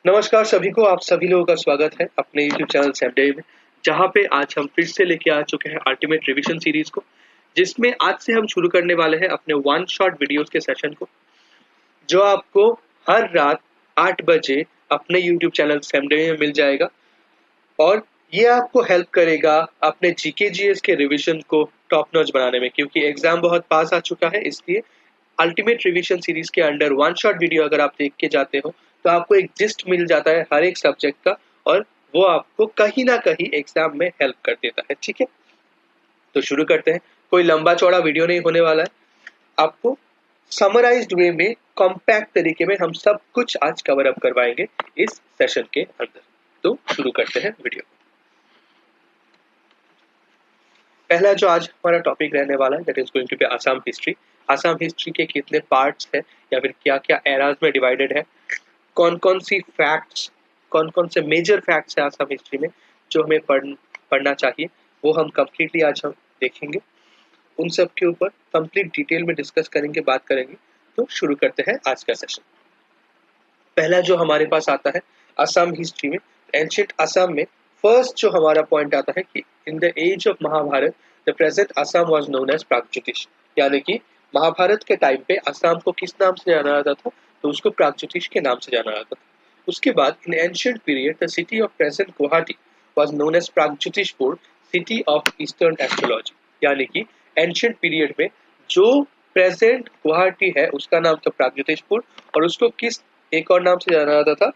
नमस्कार सभी को, आप सभी लोगों का स्वागत है अपने YouTube चैनल सैमडे में, जहाँ पे आज हम फिर से लेके आ चुके हैं अल्टीमेट रिवीजन सीरीज को, जिसमें आज से हम शुरू करने वाले हैं अपने वन शॉट वीडियोस के सेशन को, जो आपको हर रात 8 बजे अपने YouTube चैनल सैमडे में मिल जाएगा। और ये आपको हेल्प करेगा अपने जीके जीएस के रिवीजन को टॉप नॉच बनाने में, क्योंकि एग्जाम बहुत पास आ चुका है। इसलिए अल्टीमेट रिवीजन सीरीज के अंडर वन शॉट वीडियो अगर आप देख के जाते हो तो आपको एक जिस्ट मिल जाता है हर एक सब्जेक्ट का, और वो आपको कहीं ना कहीं एग्जाम में हेल्प कर देता है। ठीक है, तो शुरू करते हैं। कोई लंबा चौड़ा वीडियो नहीं होने वाला है, आपको समराइज्ड वे में कॉम्पैक्ट तरीके में हम सब कुछ आज कवर अप करवाएंगे इस सेशन के अंदर। तो शुरू करते हैं वीडियो। पहला जो आज हमारा टॉपिक रहने वाला है that is going to be Assam history. Assam history के कितने पार्ट्स है या फिर क्या क्या एराज में डिवाइडेड है, कौन कौन सी फैक्ट्स, कौन कौन से मेजर फैक्ट्स है आसाम हिस्ट्री में जो हमें पढ़ना चाहिए, वो हम कम्प्लीटली आज हम देखेंगे। उन सब के ऊपर कंप्लीट डिटेल में डिस्कस करेंगे, बात करेंगे। तो शुरू करते हैं आज का सेशन। पहला जो हमारे पास आता है आसाम हिस्ट्री में, एंशिएंट आसाम में फर्स्ट जो हमारा पॉइंट आता है कि in the age of Mahabharata the present Assam was known as Pragjyotisha, यानी कि महाभारत के टाइम पे आसाम को किस नाम से जाना जाता था, तो उसको प्रागज्योतिष के नाम से जाना जाता था। उसके बाद in ancient period the city of present Guwahati was known as Pragjyotishpur, city of eastern astrology, यानी कि एंशिएंट पीरियड में जो प्रेजेंट गुवाहाटी है उसका नाम था प्रागज्योतिषपुर, और उसको किस एक और नाम से जाना जाता था,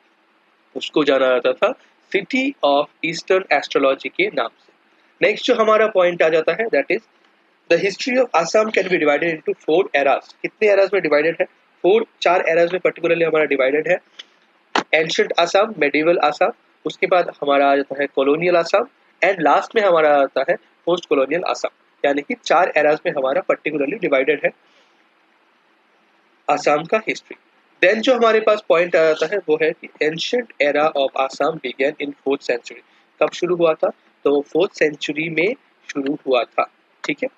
उसको जाना जाता था सिटी ऑफ ईस्टर्न एस्ट्रोलॉजी के नाम से। नेक्स्ट जो हमारा पॉइंट आ जाता है that is the history of Assam can be divided into 4 eras. कितने एरास में डिवाइडेड है? 4 एरास में पर्टिकुलरली हमारा डिवाइडेड है। एंशिएंट आसाम, मेडिवल आसाम, उसके बाद हमारा आ जाता है कॉलोनियल आसाम, एंड लास्ट में हमारा आता है पोस्ट कॉलोनियल आसाम, यानी कि 4 एरास में हमारा पर्टिकुलरली डिवाइडेड है आसाम का हिस्ट्री। देन जो हमारे पास पॉइंट आ जाता है वो है कि ancient era of Assam began in 4th century. कब शुरू हुआ था? तो 4th सेंचुरी में शुरू हुआ था। ठीक है,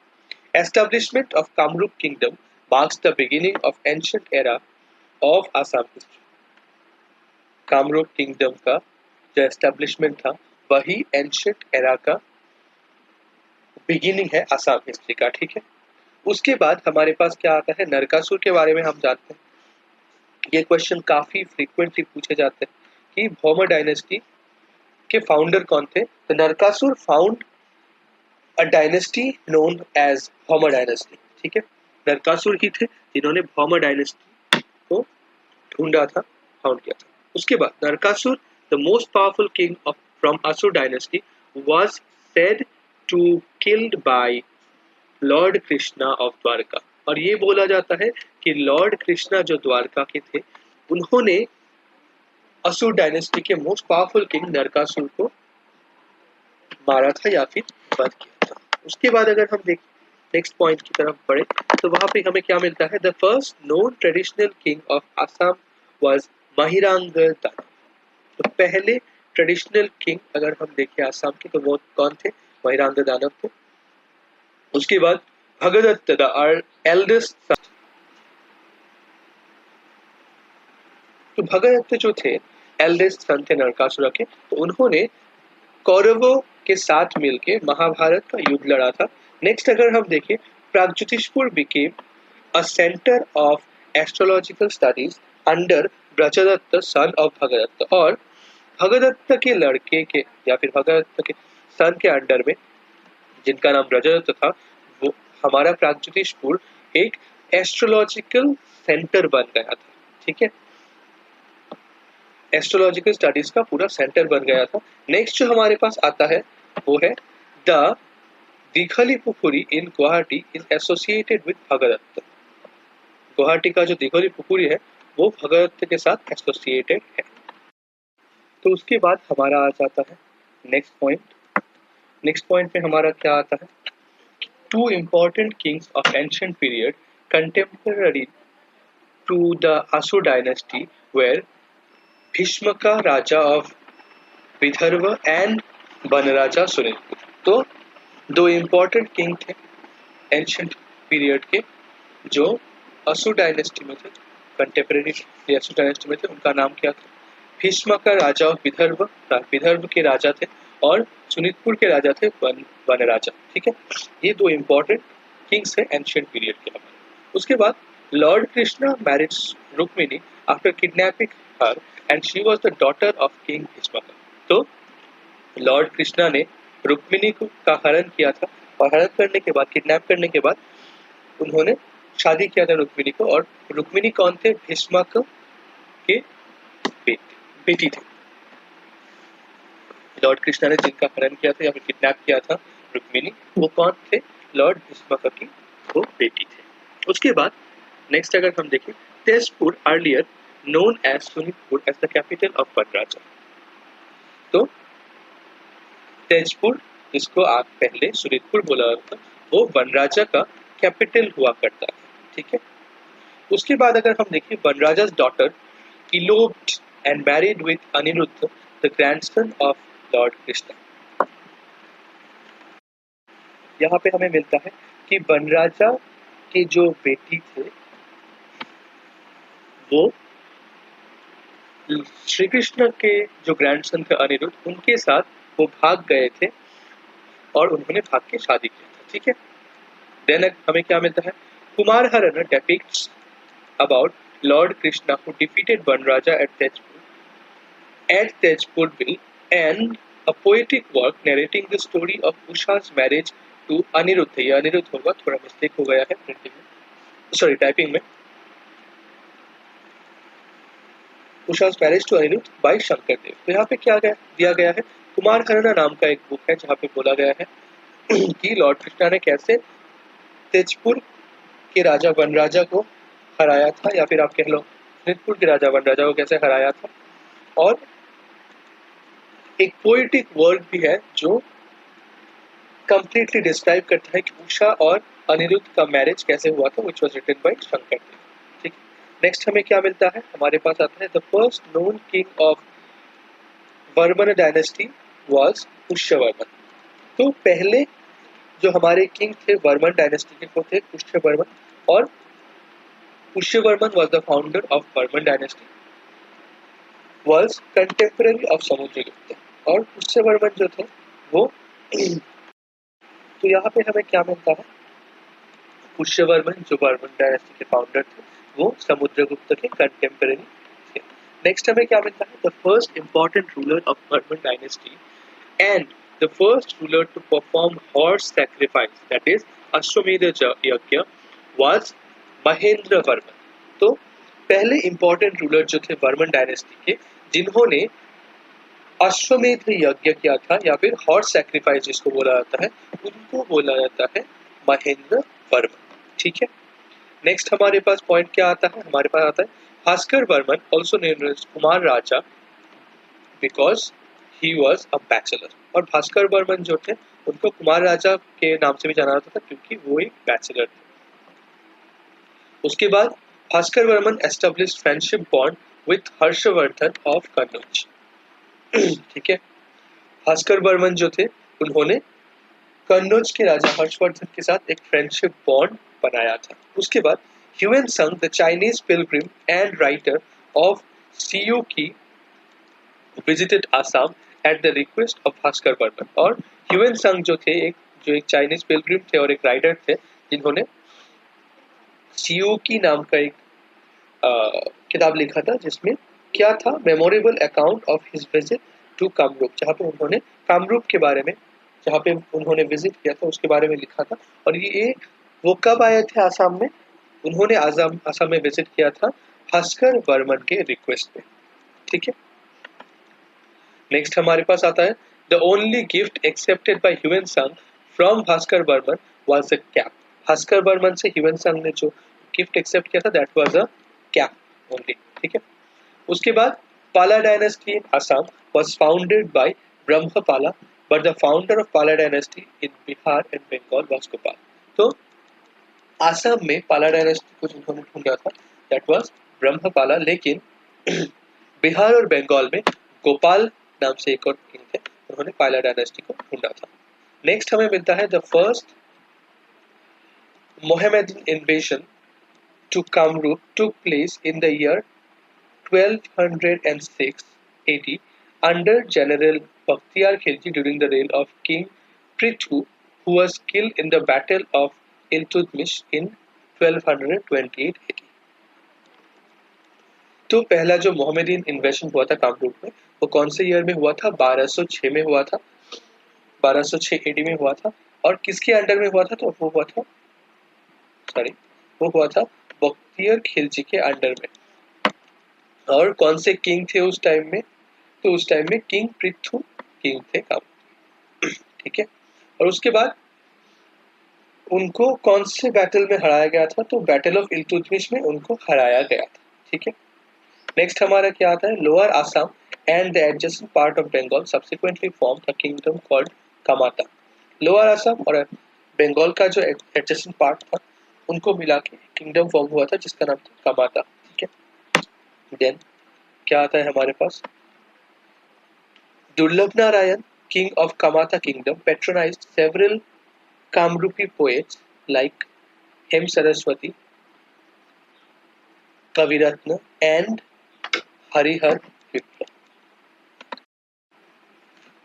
establishment of Kamrup kingdom marks the beginning of ancient era of Assam history. Kamrup kingdom का जो एस्टैब्लिशमेंट था वही एंशिएंट एरा का बिगिनिंग है आसाम हिस्ट्री का। ठीक है, उसके बाद हमारे पास क्या आता है, नरकासुर के बारे में हम जानते हैं। ये क्वेश्चन काफी फ्रीक्वेंटली पूछे जाते हैं कि भौम डायनेस्टी के फाउंडर कौन थे। तो Narakasura found a dynasty known as Bhauma dynasty. ठीक है, नरकासुर ही थे जिन्होंने भौम डायनेस्टी को ढूंढा था, फाउंड किया था। उसके बाद Narakasura the most powerful king of from Asura dynasty was said to killed by lord Krishna of Dwarka. और ये बोला जाता है कि लॉर्ड कृष्णा जो द्वारका के थे उन्होंने असुर डायनेस्टी के मोस्ट पावरफुल किंग नरकासुर को मारा था या फिर वध किया था। उसके बाद अगर हम देखें नेक्स्ट पॉइंट की तरफ बढ़े तो वहां पे हमें क्या मिलता है, the first known traditional king of Assam was Mahirang Danav. तो पहले ट्रेडिशनल किंग अगर हम देखें आसाम के तो वो कौन थे? महिरांग दानव थे। उसके बाद भगदत्त द एल्डेस्ट सन, तो भगदत्त जो थे एल्डेस्ट सन थे नरकासुर के, तो उन्होंने कौरवों के साथ मिलकर महाभारत का युद्ध लड़ा था। नेक्स्ट अगर हम देखें, Pragjyotishpur became a centre of astrological studies under Brajadatta son of Bhagadatta, और भगदत्त के लड़के के या फिर भगदत्त के सन के अंडर में जिनका नाम ब्रजदत्त था, वो हमारा प्रागज्योतिषपुर एक एस्ट्रोलॉजिकल सेंटर बन गया था। ठीक है, एस्ट्रोलॉजिकल स्टडीज का पूरा सेंटर बन गया था। नेक्स्ट जो हमारे पास आता है वो है the Dighli Pukhuri in Guwahati is associated with Bhagadatta. Guwahati का जो दिघली पुखुरी है वो भगदत्त के साथ एसोसिएटेड है। तो उसके बाद हमारा आ जाता है नेक्स्ट पॉइंट। नेक्स्ट पॉइंट में हमारा क्या आता है, two important kings of ancient period contemporary to the Asura dynasty were Bhishmaka Raja of Vidarbha and Banaraja Surendra. तो 2 इम्पोर्टेंट किंग थे एंशिएंट पीरियड के जो असुर डायनेस्टी में थे, कंटेम्पररी असुर डायनेस्टी में थे। उनका नाम क्या था? भीष्म का राजा विदर्भ के राजा थे और सुनितपुर के राजा थे वन राजा। ठीक है, ये दो इंपॉर्टेंट किंग्स है एंशियंट पीरियड के हमारे। उसके बाद Lord Krishna marriage Rukmini after kidnapping her and she was the daughter of king Bhishma. तो लॉर्ड कृष्णा ने रुक्मिणी का हरण किया था और हरण करने के बाद, किडनैप करने के बाद उन्होंने शादी किया था रुक्मिणी को। और रुक्मिणी कौन थे? भीष्मक के बेटी थे। लॉर्ड कृष्णा ने जिनका हरण किया था या फिर किडनैप किया था रुक्मिणी, वो कौन थे? लॉर्ड भीष्मक की वो बेटी थे। उसके बाद नेक्स्ट अगर हम देखें, Tezpur earlier known as Sonitpur as the capital of Vanaraja. तो तेजपुर, जिसको आप पहले सुनितपुर बोला था, वो वनराजा का कैपिटल हुआ करता है। ठीक है, उसके बाद अगर हम देखें, वनराजा's daughter eloped and married with Aniruddha, the grandson of Lord Krishna। यहाँ पे हमें मिलता है कि वनराजा के जो बेटी थे वो श्री कृष्ण के जो ग्रैंडसन थे अनिरुद्ध, उनके साथ वो भाग गए थे और उन्होंने भाग के शादी किया था। ठीक है, देन हमें क्या मिलता है? कुमारहरण depicts about Lord Krishna who defeated Vanraja at Tejpurville, and a poetic work narrating the story of Usha's marriage to Aniruddha। ये अनिरुद्ध होगा, थोड़ा मिस्टेक हो गया है प्रिंटिंग में, सॉरी टाइपिंग में। Usha's marriage to Aniruddha by Shankar देव। तो यहाँ पे क्या दिया गया है? कुमारहरण नाम का एक बुक है जहाँ पे बोला गया है कि लॉर्ड कृष्णा ने कैसे तेजपुर के राजा वनराजा को हराया था, या फिर आप कह लो सुनितपुर के राजा वनराजा को कैसे हराया था। और एक पोएटिक वर्क भी है जो कंप्लीटली डिस्क्राइब करता है कि उषा और अनिरुद्ध का मैरिज कैसे हुआ था, which was written by Shankar. ठीक, नेक्स्ट हमें क्या मिलता है? हमारे पास आता है the first known king of Varman dynasty was Pushyavarman. तो पहले जो हमारे किंग थे वर्मन डायनेस्टी के, वो थे पुष्यवर्मन, और Pushyavarman was the founder of Varman dynasty, was contemporary of Samudragupta. और पुष्यवर्मन जो थे वो तो यहाँ पे हमें क्या मिलता है? पुष्यवर्मन जो वर्मन डायनेस्टी के फाउंडर थे वो समुद्रगुप्त के कंटेम्पररी थे। नेक्स्ट हमें क्या मिलता है? The first important ruler of Varman dynasty and the first ruler to perform horse sacrifice, that is Ashvamedha yajna, was Mahendra Varman. तो पहले इंपॉर्टेंट रूलर जो थे वर्मन डायनेस्टी के, जिन्होंने अश्वमेध यज्ञ किया था या फिर हॉर्स सैक्रिफाइस जिसको बोला जाता है, उनको बोला जाता है महेंद्र वर्मन। ठीक है, नेक्स्ट हमारे पास पॉइंट क्या आता है? हमारे पास आता है Bhaskar Varman also named as Kumar Raja because he was a bachelor. और भास्कर वर्मन जो थे उनको कुमार राजा के नाम से भी जाना जाता था क्योंकि वो एक बैचलर थे। उसके बाद Bhaskar Varman established friendship bond with Harshvardhan of Kannauj. ठीक है, भास्कर वर्मन जो थे उन्होंने कन्नौज के राजा हर्षवर्धन के साथ एक फ्रेंडशिप बॉन्ड बनाया था। उसके बाद Hiuen Tsang the Chinese pilgrim and writer of Si Yu Ki visited Assam at the request of Bhaskar Varman. और ह्यूएन संग जो एक चाइनीज पिलग्रिम थे और एक राइटर थे जिन्होंने सियूकी नाम का एक किताब लिखा था जिसमें क्या था? Memorable account of his visit to Kamarupa, जहाँ पे उन्होंने कामरूप के बारे में, जहाँ पे उन्होंने विजिट किया था उसके बारे में लिखा था। और ये वो कब आए थे आसाम में? उन्होंने आसाम में विजिट किया था भास्कर वर्मन के रिक्वेस्ट पे। ठीक है, नेक्स्ट हमारे पास आता है the only gift accepted by Hiuen Tsang from Bhaskar Varman was a cap. Bhaskar Varman से ह्यूएन संग ने जो गिफ्ट एक्सेप्ट किया था that was a cap only. ठीक है, उसके बाद Pala dynasty in Assam was founded by Brahmapala, but the founder of Pala dynasty in Bihar and Bengal was Gopal. तो असम में पाला डायनेस्टी को जिन्होंने ढूंढा था दैट वाज ब्रह्मपाला, लेकिन बिहार और बंगाल में गोपाल नाम से एक और किंग थे, उन्होंने पाला डायनेस्टी को ढूंढा था। नेक्स्ट हमें मिलता है the first Mohammedan invasion to Kamrup took place in the year 1206 1580 under General Bakhtiyar Khilji during the reign of King Prithu, who was killed in the Battle of Iltutmish in 1228 AD. तो पहला जो Mohammedan इन्वेशन हुआ था कामरूप में वो कौन से year में हुआ था? 1206 में हुआ था, 1206 एडी में हुआ था। और किसके अंडर में हुआ था? तो वो हुआ था बख्तियार खिलजी के अंडर में। और कौन से किंग थे उस टाइम में? तो उस टाइम में किंग पृथु किंग थे काम। ठीक है। और उसके बाद उनको कौन से बैटल में हराया गया था? तो बैटल ऑफ इल्तुतमिश में उनको हराया गया था। ठीक है। नेक्स्ट हमारा क्या आता है? Lower Assam and the adjacent part of Bengal subsequently form a kingdom called Kamata. Lower Assam और बंगाल का जो एडजेसेंट पार्ट था उनको मिला के किंगडम फॉर्म हुआ था जिसका नाम था कामाता। ठीक है। देन क्या आता है हमारे पास? दुर्लभ Narayan, king of Kamatha kingdom, patronized several Kamrupi poets like Hem Saraswati, Kaviratna and Harihar विप्लव।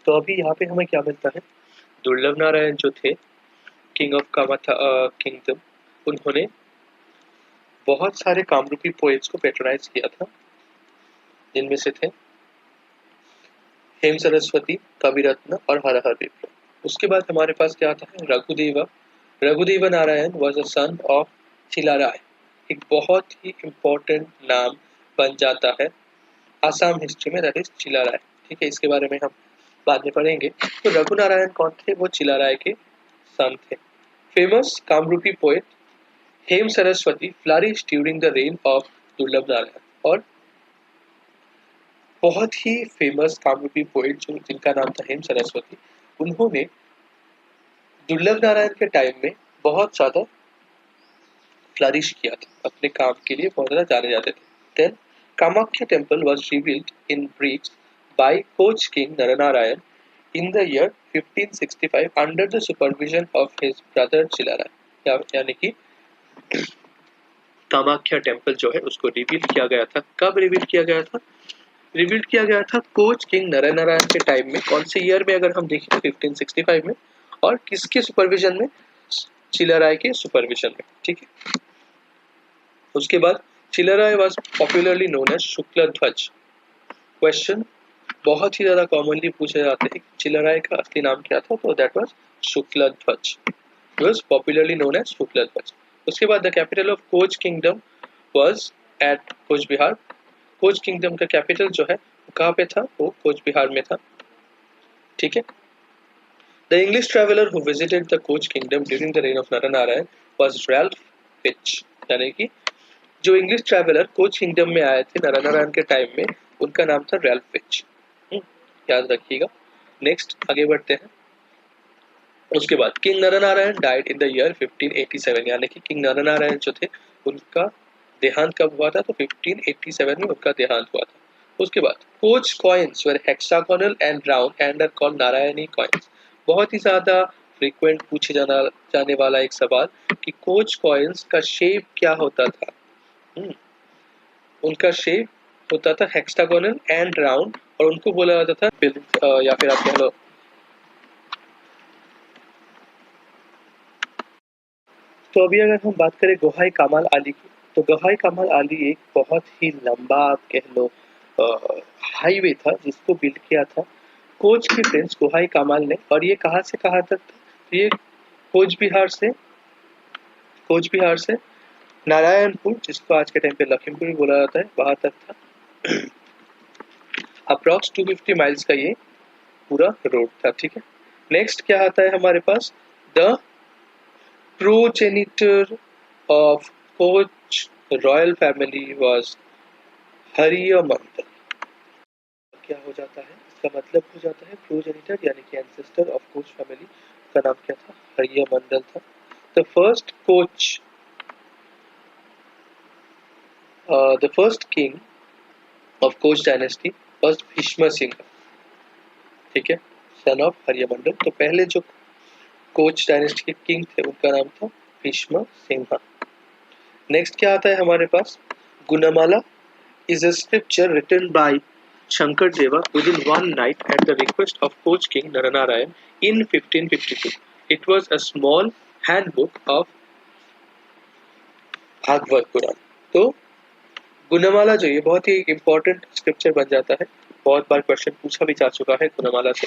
तो अभी यहाँ पे हमें क्या मिलता है? दुर्लभ नारायण जो थे किंग ऑफ कामाथा किंगडम, उन्होंने बहुत सारे कामरूपी पोएट्स को पेट्रोनाइज किया था, जिनमें से थे हेम सरस्वती, कविरत्न और हरिहर विप्लव। उसके बाद हमारे पास क्या आता है? Raghudeva. Raghudeva Narayan was a son of Chilarai. एक बहुत ही इम्पोर्टेंट नाम बन जाता है आसाम हिस्ट्री में, दैट इज चिलाराय। ठीक है। इसके बारे में हम बाद में पढ़ेंगे। तो रघुनारायण कौन थे? वो चिलाराय के सन थे। Famous Kamrupi poet Hem Saraswati flourish during the reign of Durlabh Narayan. और बहुत ही फेमस कामरूपी पोएट जो जिनका नाम था हेम सरस्वती, उन्होंने दुर्लभ नारायण के टाइम में बहुत ज्यादा फ्लरिश किया था, अपने काम के लिए बहुत ज्यादा जाने जाते थे। Then Kamakhya temple was rebuild in bricks by Coach King Naranarayan in the year 1565 under the supervision of his brother Chilarai। यानी कि कामाख्या टेम्पल जो है उसको रिबिल्ड किया गया था। कब रिबिल्ड किया गया था? रिबिल्ड किया गया था कोच किंग नारायण के टाइम में। कौन से ईयर में अगर हम देखें? 1565 में। और किसके सुपरविजन में? चिलाराय के सुपरविजन में। ठीक है। उसके बाद Chilarai was popularly known as Shukla Dhwaj. Question बहुत ही ज्यादा कॉमनली पूछे जाते हैं, चिलाराय का असली नाम क्या था? तो दैट वाज शुक्ल ध्वज, was popularly known as Shukla ध्वज। उसके बाद the capital of coach kingdom was at coach Bihar. Coach kingdom का कैपिटल जो है वो कहाँ पे था? वो कोच बिहार में था। ठीक है। The English traveller who visited the coach kingdom during the reign of Narayan was Ralph Fitch. यानी कि जो इंग्लिश ट्रेवलर कोच किंगडम में आए थे नारायण के टाइम में, उनका नाम था रैल्फ फिच। याद रखिएगा। नेक्स्ट आगे बढ़ते हैं। उसके बाद king Naranarayan died in the year 1587। यानी कि किंग नरनारायण जो थे उनका देहांत कब हुआ था? तो 1587 में उनका देहांत हुआ था। उसके बाद Koch coins were hexagonal and round and are called Narayani coins. बहुत ही ज्यादा फ्रीक्वेंट पूछे जाने वाला एक सवाल कि कोच कॉइन्स का शेप क्या होता था? उनका शेप होता था हेक्सागोनल एंड राउंड, और उनको बोला जाता था या फिर आप कह लो तो अभी अगर हम बात करें गोहाई कमाल अली की, तो गोहाई कमाल अली एक बहुत ही लंबा आप कह लो हाईवे था जिसको बिल्ड किया था कोच की प्रिंस गोहाई कमाल ने। और ये कहाँ से कहाँ तक था? तो ये कोच बिहार से नारायणपुर, जिसको आज के टाइम पे लखीमपुर भी बोला जाता है, वहां तक था। अप्रॉक्स 250 माइल्स का ये पूरा रोड था। ठीक है। नेक्स्ट क्या आता है हमारे पास? The progenitor of Koch royal family was Hariyamandal. क्या हो जाता है? इसका मतलब हो जाता है प्रोजेनिटर यानी कि एंसेस्टर ऑफ कोच फैमिली का नाम क्या था? हरियमंडल था। The first Koch the first king of Koch dynasty was Bhishma Singh. ठीक है। Son of Hariyamandal. तो पहले जो कोच डायनेस्टी के किंग थे उनका नाम था भीष्म सिंह। नेक्स्ट क्या आता है हमारे पास? Gunamala is a scripture written by Shankardeva within one night at the request of Coach King Naranarayan in 1552. It was a small handbook of Bhagavat Purana. तो गुणमाला जो ये बहुत ही इंपॉर्टेंट स्क्रिप्चर बन जाता है, बहुत बार क्वेश्चन पूछा भी जा चुका है गुणमाला से।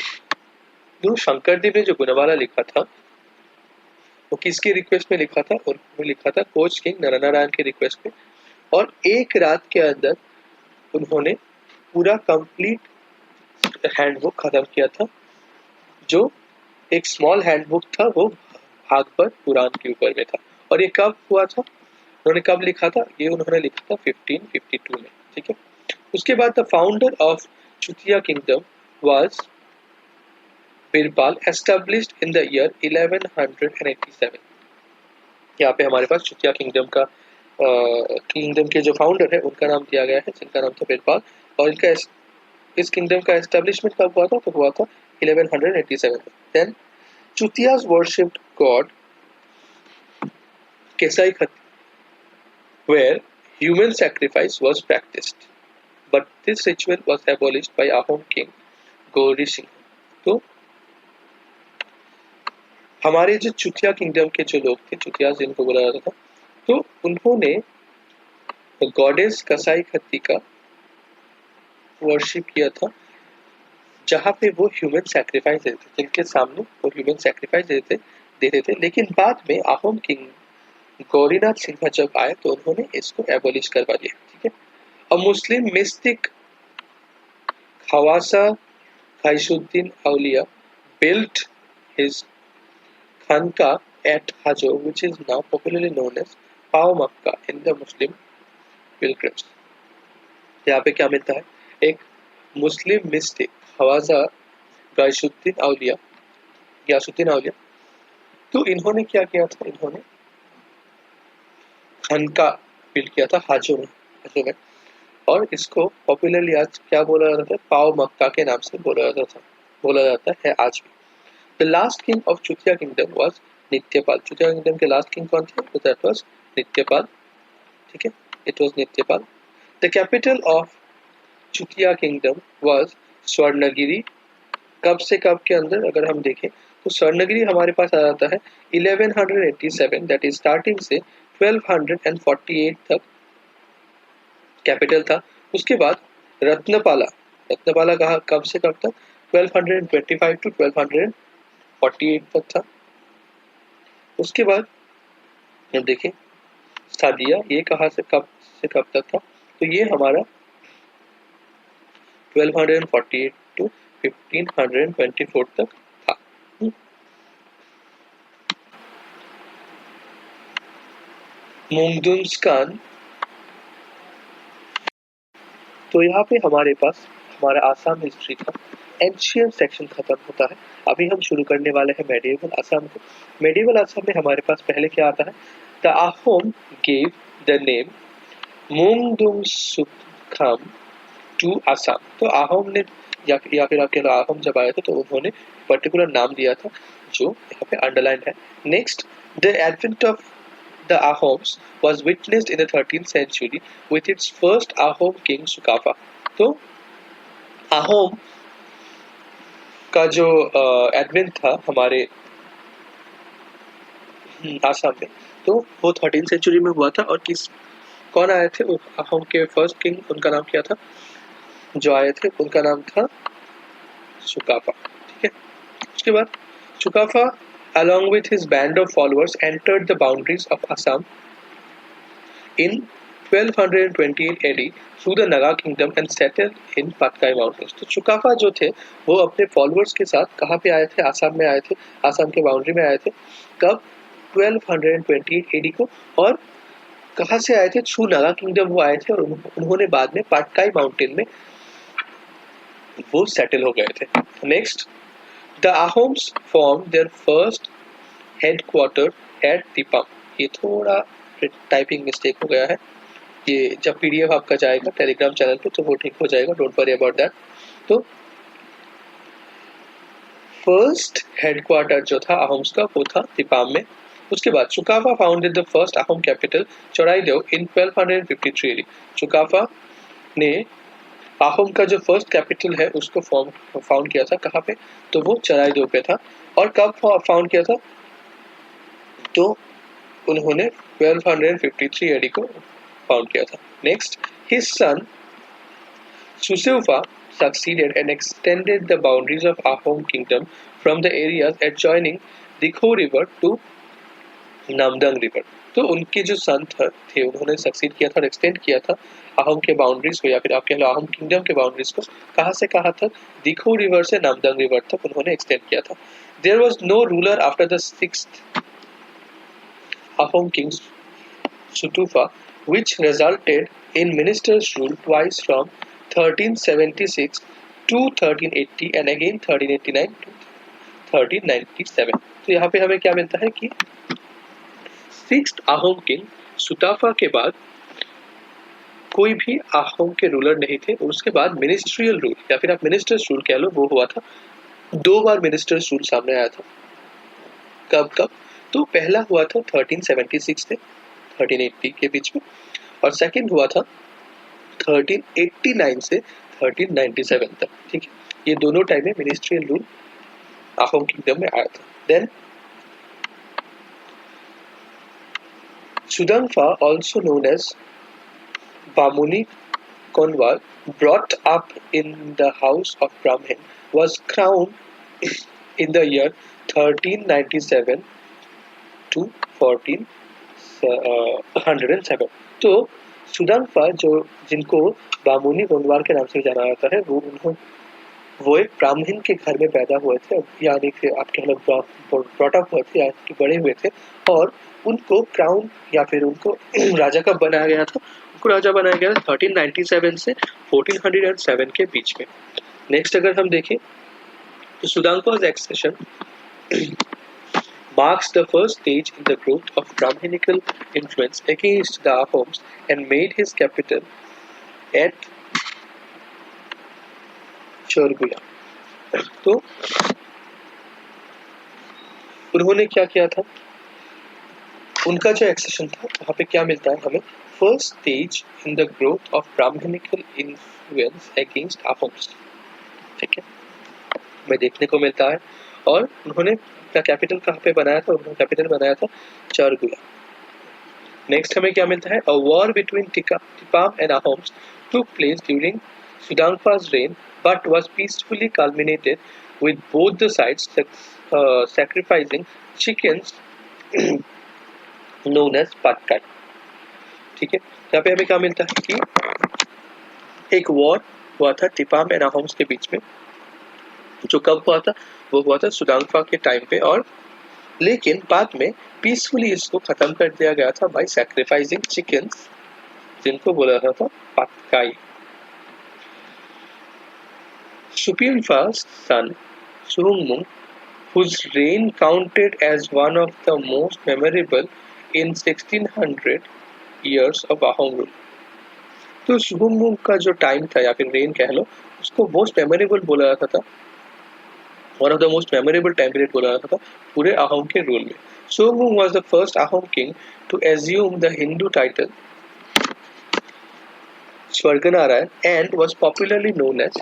तो शंकरदेव ने जो गुणमाला लिखा था वो किसकी रिक्वेस्ट में लिखा था? और वो लिखा था कोच किंग नरनारायण के रिक्वेस्ट पे, और एक रात के अंदर उन्होंने पूरा कंप्लीट हैंडबुक खत्म किया था। जो एक स्मॉल हैंडबुक था वो भागवत पुराण के ऊपर में था। और ये कब हुआ था, उन्होंने कब लिखा था? ये उन्होंने लिखा था 1552 में। ठीक है। उसके बाद the founder of Chutiya kingdom was Birpal, established in the year 1187। यहाँ पे हमारे पास चुतिया किंगडम के जो फाउंडर है उनका नाम दिया गया है, जिनका नाम था बिरपाल। और इनका इस किंगडम का एस्टेब्लिशमेंट कब हुआ था? तो हुआ था 1187 में। Then Chutiyas worshipped god Kesai Khati, where human sacrifice was practiced, but this ritual was abolished by Ahom king Gauri Singh। तो हमारे जो चुतिया किंगडम के जो लोग थे, चुतिया जिनको बोला जाता था, तो उन्होंने गॉडेस कसाई खत्ती का वर्शिप किया था, जहाँ पे वो ह्यूमन सैक्रिफाइस देते थे, जिनके सामने वो ह्यूमन सैक्रिफाइस देते थे। लेकिन बाद में आहोम किंग गौरीनाथ सिन्हा जब आए तो उन्होंने इसको एबोलिश करवा दिया। ठीक है। अ मुस्लिम mistake Khawasa Gausuddin Auliya built his khanqa at Hajo, which is now popularly known as Pau Makkah in the Muslim pilgrims। यहाँ पे क्या मिलता है? एक मुस्लिम मिस्टिक खवासा गौसुद्दीन औलिया, तो इन्होंने क्या किया था? इन्होंने खनका बिल्ड किया था हाजो में, और इसको पॉपुलरली आज क्या बोला जाता है? पाव मक्का के नाम से बोला जाता है आज भी। The last king of Chutiya kingdom was Nityapal. Chutiya kingdom के लास्ट किंग कौन थे? तो दैट वाज नित्यपाल। ठीक है, it was Nityapal. The capital of Chutiya kingdom was Swarnagiri. कब से कब के अंदर अगर हम देखें तो स्वर्णगिरी हमारे पास आ जाता है 1187, दैट इज स्टार्टिंग से 1248 तक कैपिटल था। उसके बाद रत्नपाला कहा कब से कब तक? 1225 टू 1248 तक था। उसके बाद देखें सादिया, ये कहाँ से कब तक था? तो ये हमारा 1248 टू 1524 तक था। मुंगदुम्सकान। तो यहाँ पे हमारे पास हमारा आसाम हिस्ट्री का एंशियंट सेक्शन खत्म होता है। अभी हम शुरू करने वाले हैं मेडिएवल आसाम को। मेडिएवल आसाम में हमारे पास पहले क्या आता है? The Ahom gave the name Mungdumsukan to Assam. तो आहोम ने या फिर आपके आहोम जब आए थे तो उन्होंने पर्टिकुलर नाम दिया था जो यहाँ पे अंडरलाइन है। Next, the advent of the Ahoms was witnessed in the 13th century with its first Ahom king Sukafa। तो Ahom का जो एडवेंट था हमारे आसाम में, तो वो 13th सेंचुरी में हुआ था। और कौन आए थे? Ahom के फर्स्ट किंग, उनका नाम क्या था? जो आए थे उनका नाम था सुकाफा। ठीक है। उसके बाद Sukaphaa along with his band of followers entered the boundaries of Assam in 1228 AD through the Naga kingdom and settled in Patkai mountains। तो चुकाफा जो थे वो अपने फॉलोअर्स के साथ कहाँ पे आए थे? आसाम में आए थे, आसाम के बाउंड्री में आए थे। कब? 1228 AD को। और कहाँ से आए थे? थ्रू नागा किंगडम वो आए थे, और उन्होंने बाद में पाटकाई माउंटेन में वो सेटल हो गए थे। Next, The Ahoms formed their first headquarter at Tipam। ये थोड़ा टाइपिंग मिस्टेक हो गया है, ये जब पीडीएफ आपका जाएगा टेलीग्राम चैनल पे तो वो ठीक हो जाएगा, डोंट वरी अबाउट दैट। तो फर्स्ट हेडक्वार्टर जो था अहोम्स का वो था तिपाम में। उसके बाद Chukapha founded the first Ahom capital Charaideo in 1253 AD। Chukapha ने अहोम का जो फर्स्ट कैपिटल है उसको फाउंड किया था कहाँ पे, तो वो चराइदो पे था। और कब फाउंड किया था, तो उन्होंने 1253 एडी को फाउंड किया था। Next, his son Suseufa succeeded and extended the boundaries of Ahom kingdom from the areas adjoining Dikho River to Namdang River। तो उनके जो सन थे उन्होंने सक्सीड किया था और एक्सटेंड किया था अहोम के बाउंड्रीज को, या फिर आप कह लो अहोम किंगडम के बाउंड्रीज को। कहाँ से कहाँ तक, दिखो रिवर से नामदंग रिवर तक उन्होंने एक्सटेंड किया था। There was no ruler after the 6th Ahom king Sutufa, which resulted in ministers' rule twice from 1376 to 1380 and again 1389 to 1397। तो यहाँ पे हमें क्या मिलता है कि 6th अहोम किंग सुताफा के बाद कोई भी अहोम के रूलर नहीं थे, और उसके बाद मिनिस्ट्रियल रूल या फिर आप मिनिस्टर्स रूल कह लो वो हुआ था। 2 बार मिनिस्टर्स रूल सामने आया था। कब कब, तो पहला हुआ था 1376 से 1380 के बीच में, और सेकंड हुआ था 1389 से 1397 तक। ठीक है, ये दोनों टाइम में मिनिस्ट्रियल रूल अहोम किंगडम में आया था। Then Sudangfa, also known as Bamuni Konwar, brought up in the house of Brahmin, was crowned in the year 1397 to 1407। तो सुदांगफा जो जिनको बामुनी गोंदवार के नाम से जाना जाता है, वो एक ब्राह्मण के घर में पैदा हुए थे, यानी कि आप कह लो ब्रॉट अप हुए थे, यानी बड़े हुए थे, और उनको क्राउन या फिर उनको राजा कब बनाया गया था, उनको राजा बनाया गया था 1397 से 1407 के बीच में। नेक्स्ट अगर हम देखें तो सुदांगफा's accession marks the first stage in the growth of Brahminical influence against the Ahoms and made his capital at चोरगुया। तो उन्होंने क्या किया था, उनका जो एक्सेशन था वहां पे क्या मिलता है हमें, first stage in the growth of brahmanical influence against Ahoms. ठीक है, हमें देखने को मिलता है। और उन्होंने अपना कैपिटल कहाँ पे बनाया था, उन्होंने कैपिटल बनाया था चरगुला। नेक्स्ट हमें क्या मिलता है, a war between Tipam and Ahoms took place during Sudangfa's reign but was peacefully culminated with both the sides sacrificing chickens known as patkai। ठीक है, यहाँ पे हमें क्या मिलता है कि एक वॉर हुआ था टिपाम एंड अहोम्स के बीच में, जो कब हुआ था, वो हुआ था सुदांगफा के टाइम पे, और लेकिन बाद में पीसफुली इसको खत्म कर दिया गया था बाय सैक्रिफाइसिंग चिकन्स, जिनको बोला था patkai। Supimfa's son Suhungmung, whose reign counted as one of the most memorable in 1600 years of Ahom rule। तो सुहुंगमुंग का जो टाइम था या फिर रेन कह लो, उसको मोस्ट मेमोरेबल बोला जाता था, one of the most memorable time period बोला जाता था पूरे अहोम के रूल में। सुहुंगमुंग was the first Ahom king to assume the Hindu title स्वर्गनारायण and was popularly known as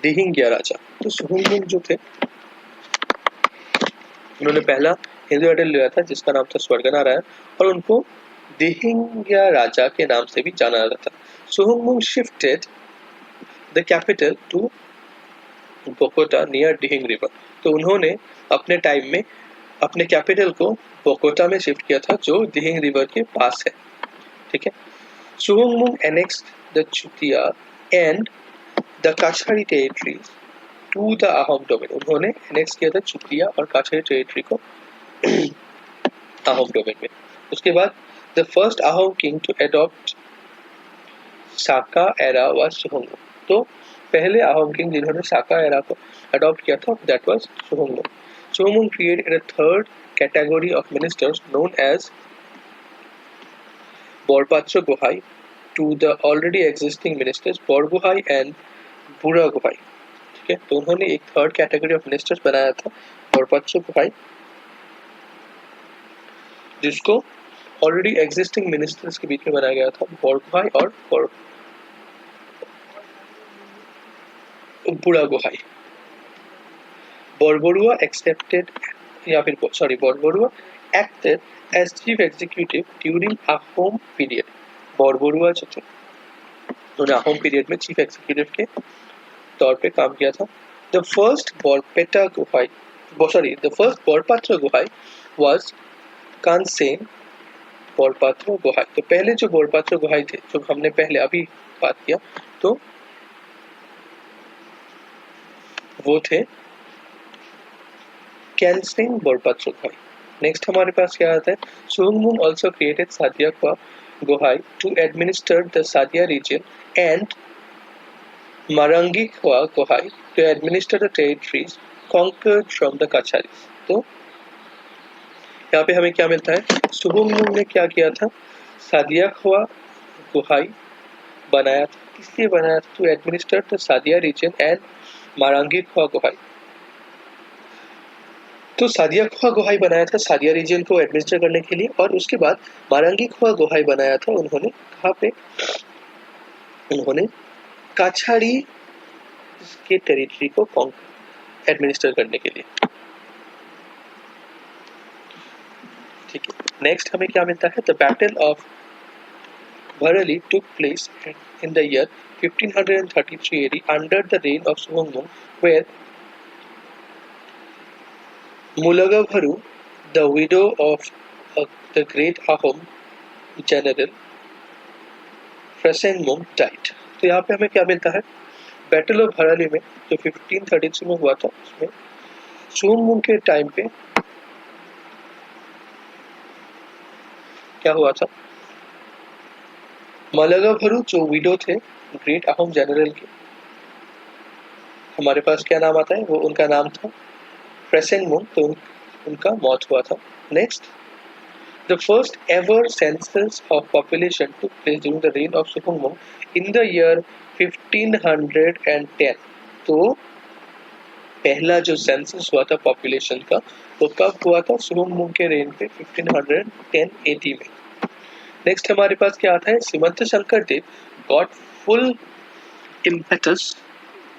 दिहिंग्या राजा। तो सुहुंगमुंग जो थे उन्होंने पहला हिंदू टाइटल लिया था जिसका नाम था स्वर्गनारायण, और उनको दिहिंग्या राजा के नाम से भी जाना जाता था। Suhungmung shifted the capital to Bakata near Dihing river. तो उन्होंने अपने टाइम में अपने कैपिटल को बोकोटा में शिफ्ट किया था जो दिहिंग रिवर के पास है। ठीक है, सुहुंगमुंग annexed the Chutia and the Kachari territories to the Ahom domain। उन्होंने एनेक्स किया था चुतिया और काछारी टेरिटरी को अहोम डोमेन में। उसके बाद the first Ahom king to adopt Saka era was Suhungmung. तो पहले अहोम किंग जिन्होंने साका एरा को अडॉप्ट किया था that was Suhungmung. Suhungmung created a third category of ministers known as Borpatra Gohai to the already existing ministers Borgohai and Bura Gohai। ठीक है, तो उन्होंने एक थर्ड कैटेगरी ऑफ मिनिस्टर्स बनाया था बोरपत्र गोहाई, जिसको ऑलरेडी एग्जिस्टिंग मिनिस्टर्स के बीच में बनाया गया था बोरगोहाई और बुरा गोहाई। बरबरुआ एक्सेप्टेड या फिर sorry Barbarua acted as chief executive during Ahom period. Barbarua जो थे उन्होंने अहोम पीरियड में चीफ एग्जीक्यूटिव के तौर पे काम किया था। The first Barpeta Gohain the first Barpatra Gohain was Kanseng Barpatra Gohain. तो पहले जो बरपात्र गोहाई थे जो हमने पहले अभी बात किया तो वो थे कैनसेन बरपात्र गोहाई। नेक्स्ट हमारे पास क्या आता है, सुहुंगमुंग also created Sadia ख्वा Gohai to administer the Sadia region and मारंगी ख्वा Gohai to administer the territories conquered from the Kacharis। तो यहाँ पे हमें क्या मिलता है, सुहुंगमुंग ने क्या किया था, सादिया ख्वा गोहाई बनाया था। किसलिए बनाया था, to administer the Sadia region and मारंगी ख्वा गोहाई। तो सादिया ख्वा गोहाई बनाया था सादिया रीजन को एडमिनिस्टर करने के लिए, और उसके बाद मारंगी ख्वा गोहाई बनाया था उन्होंने कहाँ पे, उन्होंने काछाड़ी के टेरिटरी को एडमिनिस्टर करने के लिए। ठीक है, नेक्स्ट हमें क्या मिलता है, the battle of Bharali took place in the year 1533 AD under the reign of Suhungmung where Mulagabharu, the widow of the great Ahom general Phresenmung died। तो यहाँ पे हमें क्या मिलता है, बैटल ऑफ भराली में जो 1533 में हुआ था उसमें सुहुंगमुंग के टाइम पे क्या हुआ था, मलगाभरु जो विडो थे ग्रेट अहोम जनरल के, हमारे पास क्या नाम आता है, वो उनका नाम था फ्रेसेनमुंग, तो उनका मौत हुआ था। Next, the first ever census of population took place during the reign of Suhungmung in the year 1510। तो पहला जो सेंसस हुआ था पॉपुलेशन का वो कब हुआ था, सुहुंगमुंग के रेन पे 1510 AD में। नेक्स्ट हमारे पास क्या आता है, Srimanta Shankar Dev got full impetus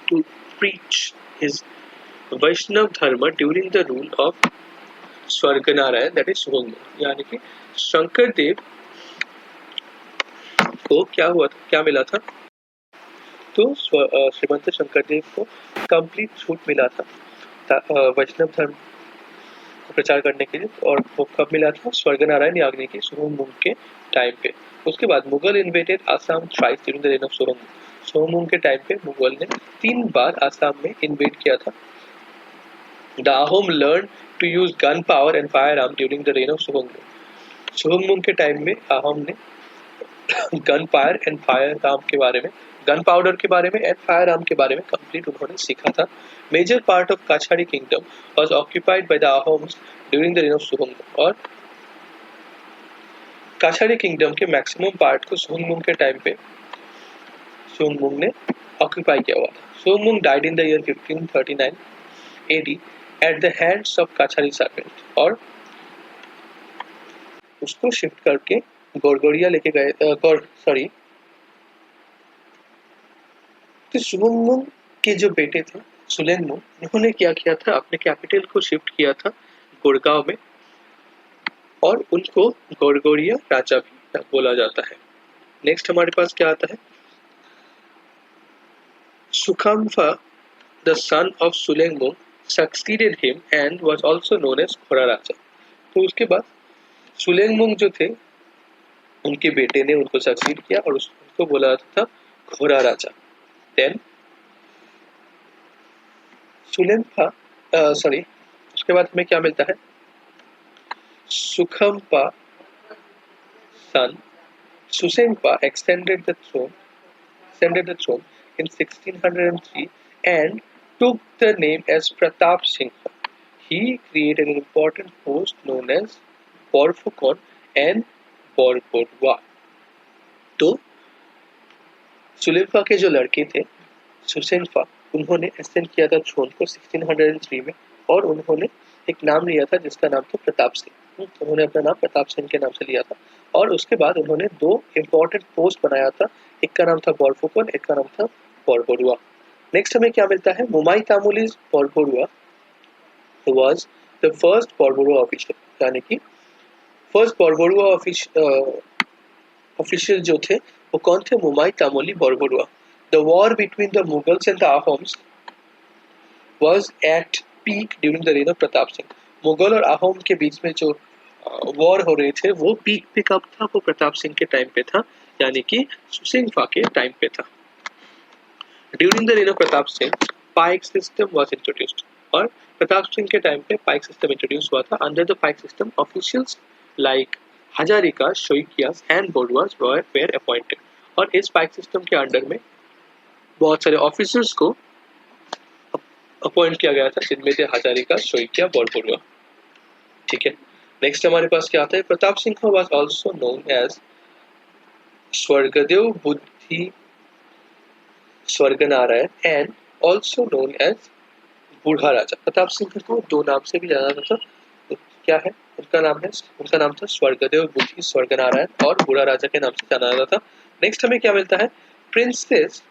to preach his Vaishnav Dharma during the rule of Swarganarayan that is Suhungmung. यानी कि शंकर देव को क्या हुआ था, क्या मिला था, तो श्रीमंत शंकर देव को कंप्लीट छूट मिला था वैष्णव धर्म को प्रचार करने के लिए, और वो कब मिला था, स्वर्गनारायण याग्निक के सुहुंगमुंग के टाइम पे। उसके बाद Mughal invaded Assam thrice during the reign of Suhungmung. Suhungmung के टाइम पे मुगल ने 3 बार आसाम में इन्वेड किया था। The Ahom learn to use gun power and fire arm during the reign of Suhungmung. Suhungmung के टाइम में आहोम ने gun power and fire arm के बारे में, गन पाउडर के बारे में एंड फायर आर्म के बारे में कंप्लीट उन्होंने सीखा था। Major part of Kachari kingdom was occupied by the Ahoms during the reign of Suhungmung. और काछाड़ी किंगडम के मैक्सिमम पार्ट को सुहुंगमुंग के टाइम पे सुहुंगमुंग ने ऑक्यूपाई किया हुआ था। Suhungmung died in the year 1539 AD at the hands of Kachari servant, और उसको शिफ्ट करके गोरगोरिया लेके गए, तो सुहुंगमुंग के जो बेटे थे सुलेंगमुंग, उन्होंने क्या किया था, अपने कैपिटल को शिफ्ट किया था गुड़गांव में, और उनको गोरगोरिया राजा भी बोला जाता है। नेक्स्ट हमारे पास क्या आता है, Sukhampha the son of Sulengmung succeeded him and was also known as Khora Raja. तो उसके बाद सुलेंगमुंग जो थे उनके बेटे ने उनको सक्सीड किया और उसको बोला जाता था खोरा राजा। देन सुलेंगफा उसके बाद हमें क्या मिलता है, सुखमपा son Susenpa extended the throne in 1603 and took the name as Pratap Singha. He created an important post known as Borphukon and Borborwa. तो सुलेफा के जो लड़के थे सुसेनफा, उन्होंने एसेंड किया था थ्रोन को 1603 में, और उन्होंने एक नाम लिया था जिसका नाम था प्रताप सिंह। उन्होंने अपना नाम प्रताप सिंह के नाम से लिया था, और उसके बाद उन्होंने 2 इम्पोर्टेंट पोस्ट बनाया था, एक का नाम था बॉरफुकन, एक का नाम था बॉरबरुआ। नेक्स्ट हमें क्या मिलता है, मुमाई तामुलीज बरबरुआ was the first बरबरुआ ऑफिशियल, यानी कि फर्स्ट बरबरुआ ऑफिशियल जो थे वो कौन थे, Momai Tamuli Barbarua. The war between the Mughals and the Ahoms was at peak during the reign of Pratap Singh. Mughal और अहोम के बीच में जो वॉर हो रहे थे वो पीक पे कब था, वो प्रताप सिंह के टाइम पे था, यानी कि सुसिंगफा के टाइम पे था. During the reign of Pratap Singh pike system was introduced, और प्रताप सिंह के टाइम पे पाइक सिस्टम इंट्रोड्यूस हुआ था. Under the Paik system officials like Hazarika, Shaikias and Bodwas were appointed, और इस पाइक सिस्टम के अंडर में बहुत सारे ऑफिसर्स को अपॉइंट किया गया था, जिनमें थे हजारिका, शोइकिया, बोडबरुआ. ठीक है. नेक्स्ट हमारे पास क्या आता है, Pratap Singh was also known as Swargadeo Buddhi Swarganarayan and also known as Budha Raja. Pratap Singh को दो नाम से भी जाना जाता था. तो क्या है उनका नाम था स्वर्गदेव बुद्धि स्वर्गनारायण, और बूढ़ा राजा के नाम से जाना जाता था. नेक्स्ट हमें क्या मिलता है, princess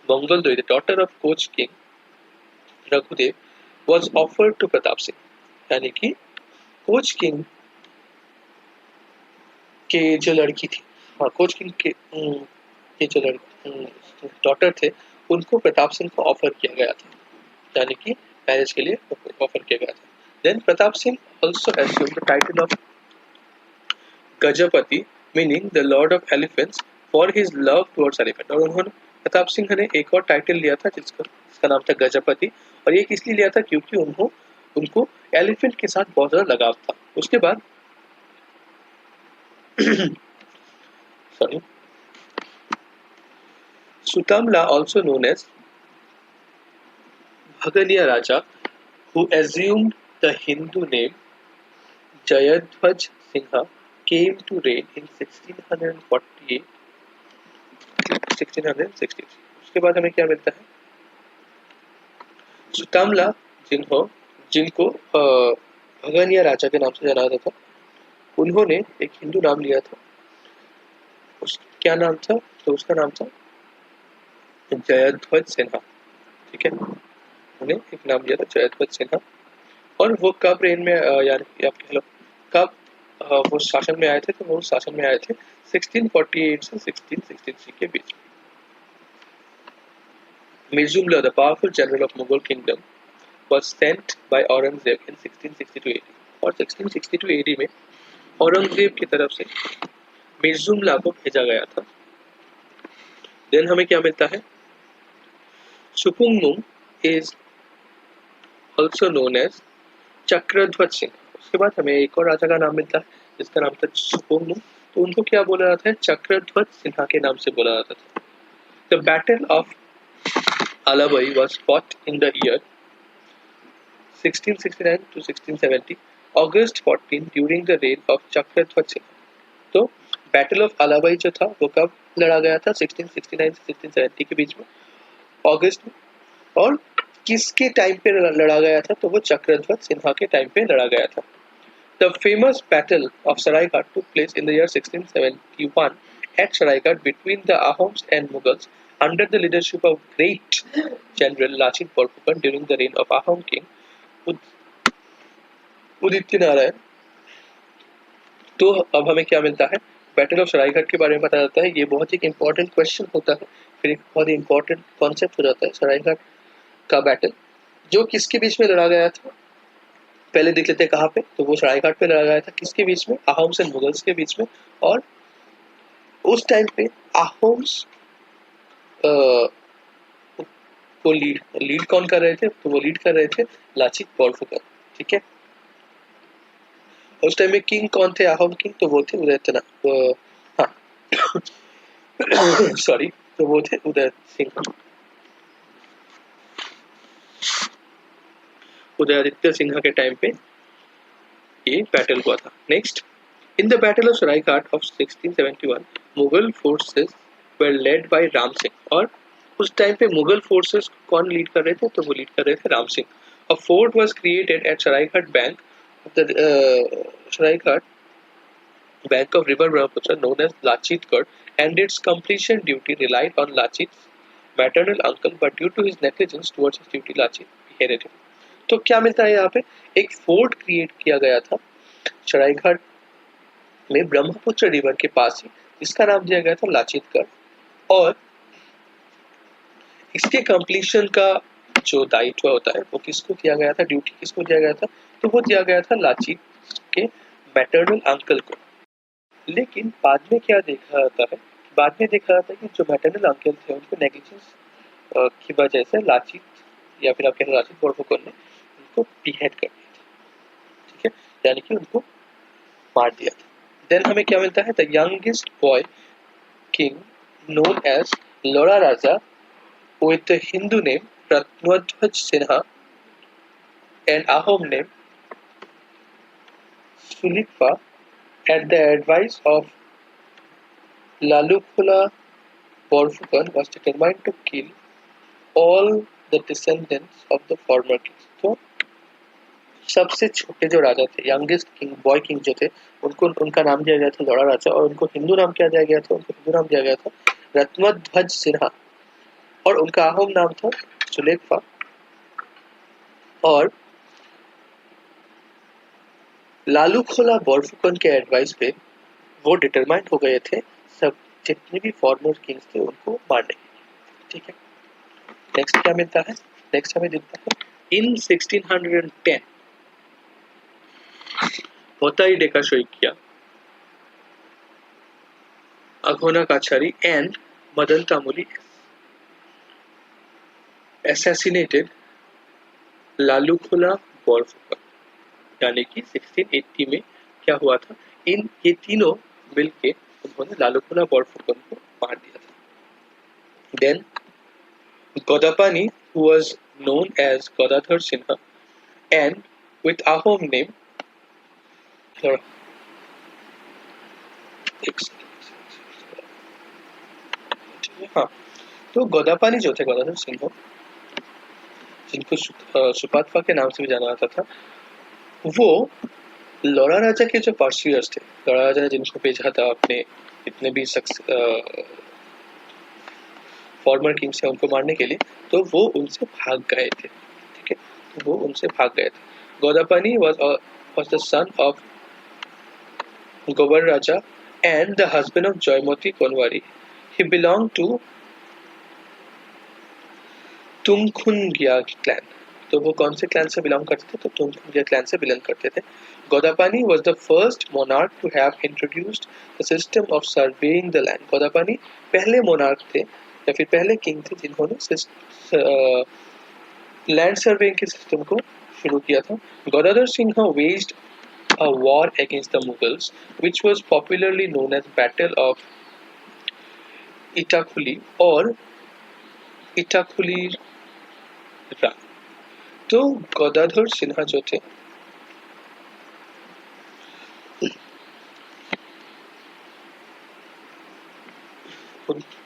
Mangaldoi the daughter of coach king Raghudev was offered to Pratap Singh, यानी कि कोच किंग के जो लड़की थी, हाँ कोच किंग के जो डॉटर थे उनको प्रताप सिंह को ऑफर किया गया था, यानी कि मैरिज के लिए ऑफर किया गया था. Then Pratap Singh also assumed the title of Gajapati meaning the lord of elephants for his love towards elephant, और उन्होंने प्रताप सिंह ने एक और टाइटल लिया था जिसका नाम था गजपति, और ये इसलिए लिया था क्योंकि उनको एलिफेंट के साथ बहुत ज्यादा लगाव था. उसके बाद sorry, Sutamla also known as Bhaganiya Raja who assumed the Hindu name Jayadhvaj Singha came to reign in 1648 1663. उसके बाद हमें क्या मिलता है, सुतामला जिनको भगनिया राजा के नाम से जाना जाता था, उन्होंने एक हिंदू नाम लिया था. क्या नाम था, तो उसका नाम था जयध्वज सिन्हा. ठीक है, उन्हें एक नाम दिया था जयध्वज सिन्हा. और वो कब रेन में यानी आप कह लो कब वो शासन में आए थे, तो वो शासन में आए थे 1648 से 1663 के बीच. Mirzumla, the powerful general of Mughal kingdom, was sent by Aurangzeb in 1662 AD. और 1662 AD में औरंगजेब की तरफ से मिर्जुमला को भेजा गया था. देन हमें क्या मिलता है, Supungmung is also known as Chakradhwaj Singh. उसके बाद हमें एक और राजा का नाम मिलता है जिसका नाम था सुपुंगमुंग, तो उनको क्या बोला जाता है, चक्रध्वज सिन्हा के नाम से बोला जाता था. The battle of Alabai was fought in the year 1669 to 1670, August 14 during the reign of Chakradhwaj Singh. तो बैटल ऑफ अलाबाई जो था वो कब लड़ा गया था, 1669 से 1670 के बीच में, अगस्त में. और किसके टाइम पे लड़ा गया था, तो वो चक्रध्वज सिन्हा के टाइम पे लड़ा गया था. The famous battle of Saraighat took place in the year 1671 at Saraighat between the Ahoms and Mughals under the leadership of great general Lachit Borphukan during the reign of Ahom king Uditya Narayan. तो अब हमें क्या मिलता है, बैटल ऑफ सरायघाट के बारे में पता चलता है. ये बहुत ही इंपॉर्टेंट क्वेश्चन होता है, फिर एक बहुत ही इंपॉर्टेंट कॉन्सेप्ट हो जाता है सरायघाट का बैटल, जो किसके बीच में लड़ा गया था. पहले देख लेते हैं कहाँ पे, तो वो सरायघाट पे लड़ा गया था. किसके बीच में, अहोम्स एंड मुगल्स के बीच में. और उस टाइम पे अहोम्स को लीड कौन कर रहे थे, तो वो लीड कर रहे थे लाचित बोरफुकन. ठीक है, उस टाइम में किंग कौन थे, अहोम किंग, तो वो थे उदयतना, हाँ सॉरी, तो वो थे उदय सिंह, उदयादित्य सिन्हा के टाइम पे ये बैटल हुआ था. Next, in the battle of Saraighat of 1671 Mughal forces were led by Ram Singh. और उस टाइम पे मुगल फोर्सेस कौन लीड कर रहे थे, तो वो लीड कर रहे थे राम सिंह. अ fort was created at Saraighat bank of the Saraighat bank of river Brahmaputra known as Lachitgarh, and its completion duty relied on Lachit's maternal uncle, but due to his negligence towards his duty, Lachit beheaded him. तो क्या मिलता है यहाँ पे? एक fort create किया गया था सरायघाट में ब्रह्मपुत्र रिवर के पास ही, जिसका नाम दिया गया था लाचितगढ़, और इसके कंप्लीशन का जो दायित्व होता है वो किसको दिया गया था, ड्यूटी किसको दिया गया था? तो वो दिया गया था लाचित के मैटरनल अंकल को। लेकिन बाद में क्या देखा जाता है, बाद में देखा जाता है कि जो मैटरनल अंकल थे उनको नेग्लिजेंस की वजह से लाचित या फिर आप कह लाचित बोरफुकन ने उनको बिहेड कर दिया था, ठीक है, यानी कि उनको मार दिया था। देन हमें क्या मिलता है? The youngest boy king known as Lora Raja with the Hindu name Ratnadhwaj Sinha and Ahom name Sulikpa at the advice of Lalukula Borfukan was determined to kill all the descendants of the former kings. तो सबसे छोटे जो राजा थे, youngest king, boy king जो थे, उनको उनका नाम दिया गया था लोरा राजा, और उनको हिंदू नाम क्या दिया गया था? उनको हिंदू नाम दिया गया था रत्नध्वज सिन्हा, और उनका आहम नाम था सुलेखा। और लालू खोला बोरफुकन के एडवाइस पे वो डिटरमाइंड हो गए थे सब जितने भी फॉर्मर किंग्स थे उनको मारने के लिए, ठीक है। नेक्स्ट क्या मिलता है? नेक्स्ट हमें दिखता है इन 1610 होताई डेका शोइकिया, अघोना काछारी and मदन तामुली assassinated लालू खोला बोरफुकन, यानी कि 1680 में क्या हुआ था? ये तीनों मिलके उन्होंने लालू खोला बोरफुकन को मार दिया था। Then Godapani, who was known as Godadhar Sinha and with Ahom name हाँ, तो गोदापानी जो थे, गोदाधर सिंह, जिनको सुपातवा के नाम से भी जाना जाता था, वो लोरा राजा के जो पर्सियर्स थे, लोरा राजा ने जिनको भेजा था अपने इतने भी फॉर्मर किंग्स हैं उनको मारने के लिए, तो वो उनसे भाग गए थे, ठीक है, तो वो उनसे भाग गए थे। गोदापानी was the son of Gobar Raja and the husband of Joymoti Konwari. He belonged to Tumkhungia clan. तो वो कौन से क्लैन से बिलोंग करते थे? तो तुमखुनगिया क्लैन से बिलोंग करते थे। गोदापानी was the first monarch to have introduced the system of surveying the land. गोदापानी पहले मोनार्क थे या फिर पहले किंग थे जिन्होंने लैंड सर्वेइंग के सिस्टम को शुरू किया था। गोदाधर Singh waged a war against the Mughals, which was popularly known as Battle of Itakuli or Itakuli Ran. तो गोदाधर सिन्हा जो थे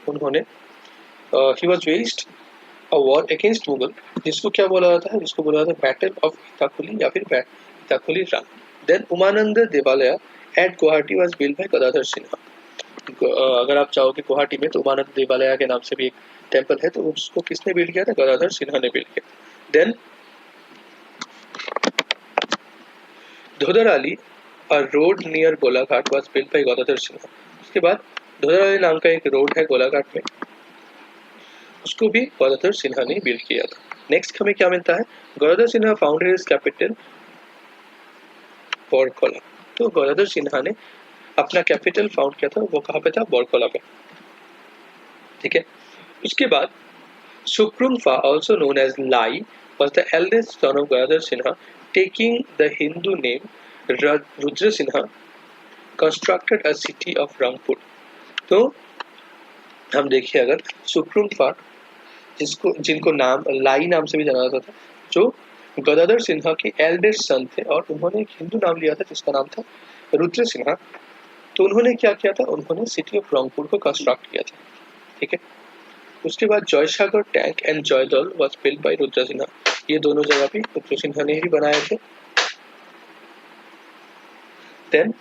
उन्होंने he was waged a war against Mughal, जिसको क्या बोला जाता है? जिसको बोला जाता है बैटल ऑफ इताकुली या फिर इताकुली run. Then Umananda Devalaya at Guwahati was build by Gadadhar Singha. अगर आप चाहोगे गुवाहाटी में तो उमानंद देवालय के नाम से भी एक टेंपल है, तो उसको किसने बिल्ड किया था? गदाधर सिन्हा ने बिल्ड किया। Then Dhodar a road near Golaghat was build by Gadadhar Sinha. उसके बाद धोदर नाम का एक रोड है गोलाघाट में, उसको भी गदाधर सिन्हा ने बिल्ड किया था। नेक्स्ट हमें क्या मिलता है? Gadadhar Sinha founded his capital Borkola. तो गदाधर सिन्हा ने अपना कैपिटल फाउंड किया था, वो कहाँ पे था? बोरकोला में, ठीक है। उसके बाद सुक्रुंगफा, also known as Lai, was the eldest son of Gadadhar Sinha, taking the Hindu name Rudra Sinha, constructed a city of Rangpur. तो हम देखिए अगर सुक्रुंगफा, जिनको नाम लाई नाम से भी जाना जाता था, जो गदाधर सिन्हा के एल्डेस्ट सन थे और उन्होंने एक हिंदू नाम लिया था जिसका नाम था रुद्र सिन्हा। तो उन्होंने क्या किया था? उन्होंने सिटी ऑफ रंगपुर को कंस्ट्रक्ट किया था, ठीक है। उसके बाद Joysagar tank and Joydol was build by Rudra Sinha. ये दोनों जगह भी रुद्र सिन्हा ने ही बनाए थे। Then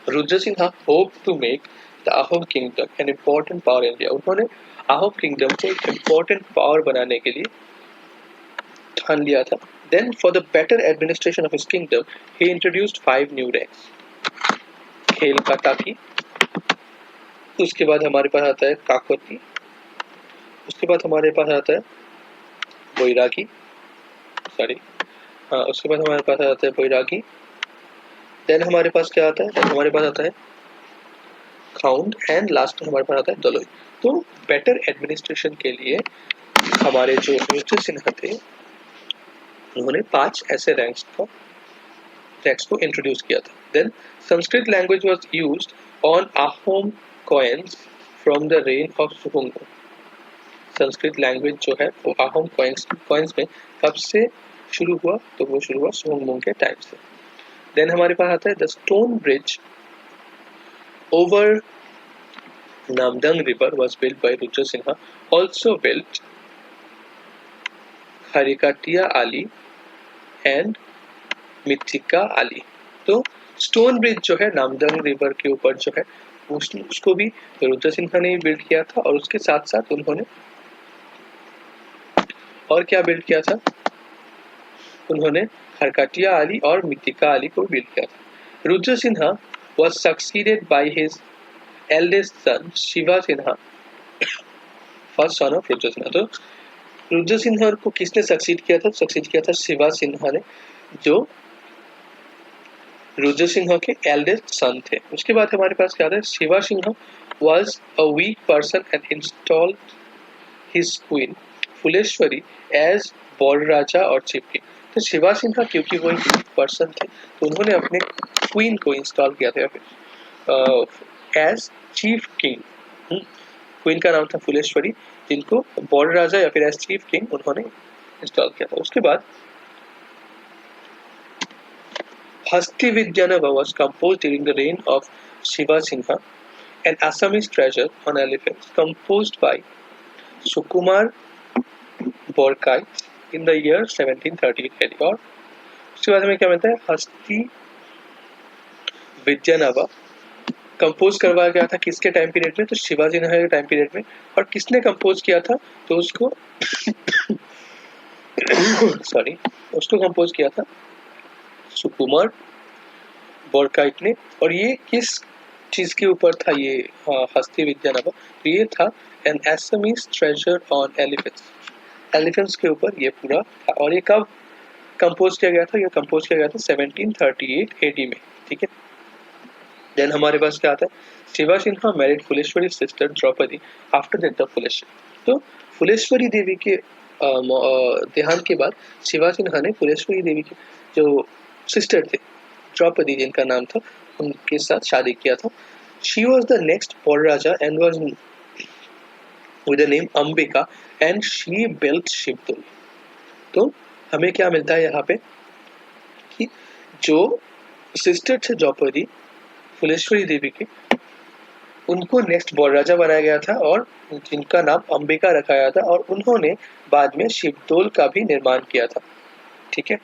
Rudra Singha hope to make the Ahom kingdom an important power India. उन्होंने अहोम किंगडम को एक इम्पोर्टेंट पावर बनाने के लिए ठान लिया था। Then for the better administration of his kingdom he introduced 5 new ranks. खेल का ताकी, उसके बाद हमारे पास आता है काकवती, उसके बाद हमारे पास आता है बैरागी, उसके बाद हमारे पास आता है बैरागी। देन हमारे पास क्या आता है, देन हमारे पास आता है खाउंड एंड लास्ट में हमारे पास आता है दलोई। तो बेटर एडमिनिस्ट्रेशन के लिए हमारे जो रुद्र सिन्हा थे उन्होंने 5 ऐसे रैंक्स को इंट्रोड्यूस किया था। Then Sanskrit language was used on Ahom coins from the reign of Suhungmung. Sanskrit language जो है वो अहोम कॉइन्स में कब से शुरू हुआ, तो वो शुरू हुआ सुहुंगमुंग के टाइम से। देन हमारे पास आता है the stone bridge over Namdang river was built by Rudra Sinha, also built Harikatia Ali and मिथिका आली। तो स्टोन ब्रिज जो है नामदंग रिवर के ऊपर जो है उसको भी रुद्र सिन्हा ने बिल्ड किया था, और उसके साथ साथ उन्होंने और क्या बिल्ड किया था, उन्होंने हरकाटिया आली और मिथिका आली को बिल्ड किया था। Rudra Sinha was succeeded by his eldest son Shiva Sinha, first sun of Rudra Sinha. तो रुद्र सिन्हा को किसने सक्सीड किया था, सक्सीड किया था शिवा सिन्हा ने, जो रुद्र सिन्हा के एल्डेस्ट सन थे। उसके बाद हमारे पास क्या था, Shiva Sinha was a weak person and installed his queen Phuleshwari as Bor Raja और चीफ किंग। तो शिवा सिन्हा क्योंकि वो एक वीक पर्सन थे तो उन्होंने अपने क्वीन को इंस्टॉल किया था एज चीफ किंग। क्वीन का नाम था फुलेश्वरी, जिनको बॉल राजा या फिर एज चीफ किंग उन्होंने इंस्टॉल किया था। उसके बाद हस्ती विद्यानभ was composed during the reign of Shiva Sinha, an Assamese treasure on elephants composed by Sukumar Borkait in the year 1738 AD। और उसके बाद हमें क्या मिलता है, हस्ती विद्यानभ कंपोज करवाया गया था किसके टाइम पीरियड में, तो शिवाजी सिन्हा के टाइम पीरियड में। और किसने कंपोज किया था, तो उसको उसको कंपोज किया था सुकुमार बोरकाइट ने। और ये किस चीज के ऊपर था, ये हस्ती विद्यानभ, ये था an Assamese treasure on elephants के ऊपर ये पूरा था। और ये कब कंपोज किया गया था, ये कंपोज किया गया था 1738 AD में, ठीक है। देन हमारे पास क्या आता है, Shiva Singha married Phuleshwari sister Draupadi after death of Phuleshwari. तो फुलेश्वरी देवी के देहांत के बाद शिवा सिन्हा ने फुलेश्वरी देवी के जो सिस्टर थे द्रौपदी जिनका नाम था, उनके साथ शादी किया था। She was the next Bor Raja and was with the name Ambika and she built Shivdol. तो हमें क्या मिलता है यहाँ पे कि जो सिस्टर थे द्रौपदी फुलेश्वरी देवी के, उनको नेक्स्ट बॉल राजा बनाया गया था और जिनका नाम अंबिका रखा गया था, और उन्होंने बाद में शिवदोल का भी निर्माण किया था, ठीक है।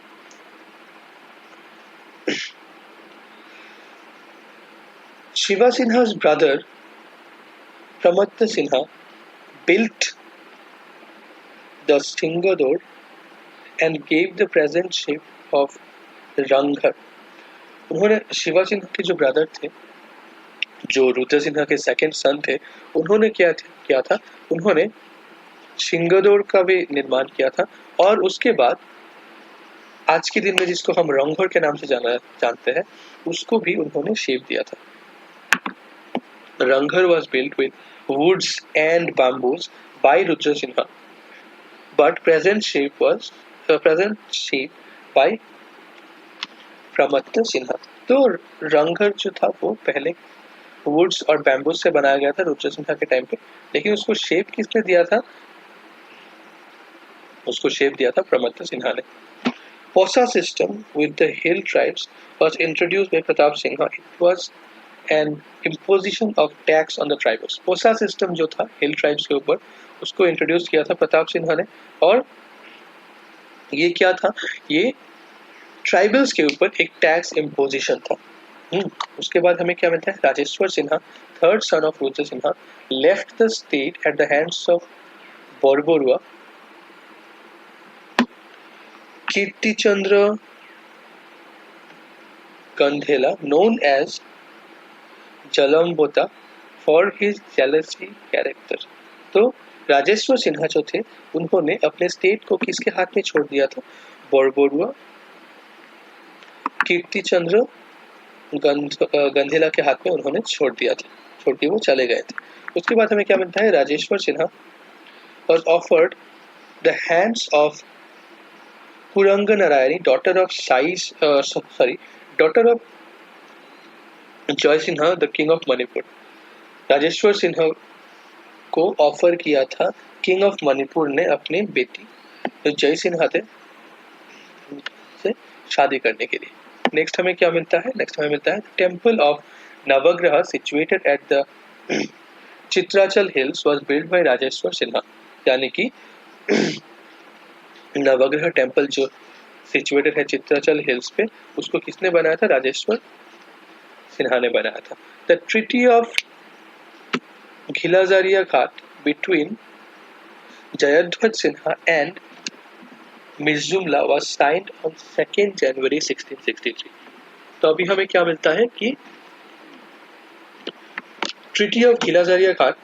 Shiva सिन्हा's brother Pramatha Sinha built the Singador and gave the present shape of Ranghar। उन्होंने शिवा सिन्हा के जो ब्रदर थे, जो रुद्र सिन्हा के सेकंड सन थे, उन्होंने किया था, उन्होंने सिंगदौर का भी निर्माण किया था। और उसके बाद आज के दिन में जिसको हम रंघर के नाम से जानते हैं, उसको भी उन्होंने शेप दिया था। Rang Ghar was built with woods and bamboos by Rudra Sinha, but present shape by Pramatha Sinha। तो रंघर जो था वो पहले वुड्स और बैम्बूज से बनाया गया था रुद्र सिन्हा के टाइम पे, लेकिन उसको शेप किसने दिया था, उसको शेप दिया था प्रमत्त सिन्हा ने। पोसा system with the hill tribes was introduced bye Pratap Sinha. It was an imposition of tax on the tribals. पोसा सिस्टम जो था हिल ट्राइब्स के ऊपर, उसको इंट्रोड्यूस किया था प्रताप सिन्हा ने। और ये क्या था, ये ट्राइबल्स के ऊपर एक टैक्स इम्पोजिशन था। उसके बाद हमें क्या मिलता है, Rajeshwar Sinha third son of Rudra Sinha left the state at the hands of Borbarua Kirtichandra Gandhela known as Jalambota for his jealousy character. तो राजेश्वर सिन्हा जो थे उन्होंने अपने स्टेट को किसके हाथ में छोड़ दिया था, बोरबोरुआ कीर्तिचंद्र गंधेला के हाथ में उन्होंने छोड़ दिया था, छोड़ के वो चले गए थे। उसके बाद हमें क्या मिलता है, Rajeshwar Sinha was offered the hands of Puranganarayani, daughter of Joy Sinha the king of Manipur. Rajeshwar Sinha को ऑफर किया था किंग ऑफ मणिपुर ने अपनी बेटी जो जय सिन्हा थे से शादी करने के लिए। नेक्स्ट हमें क्या मिलता है, नेक्स्ट हमें मिलता है temple of Navagraha situated at the Chitrachal hills was build by Rajeshwar Sinha. यानी कि नवग्रह टेम्पल जो सिचुएटेड है चित्राचल हिल्स पे, उसको किसने बनाया था, राजेश्वर सिन्हा ने बनाया था। The treaty of Ghilajharia Ghat between Jayadhwaj Sinha and Mir Jumla was signed on 2 January 1663। तो अभी हमें क्या मिलता है कि ट्रीटी ऑफ घिलाजारिया घाट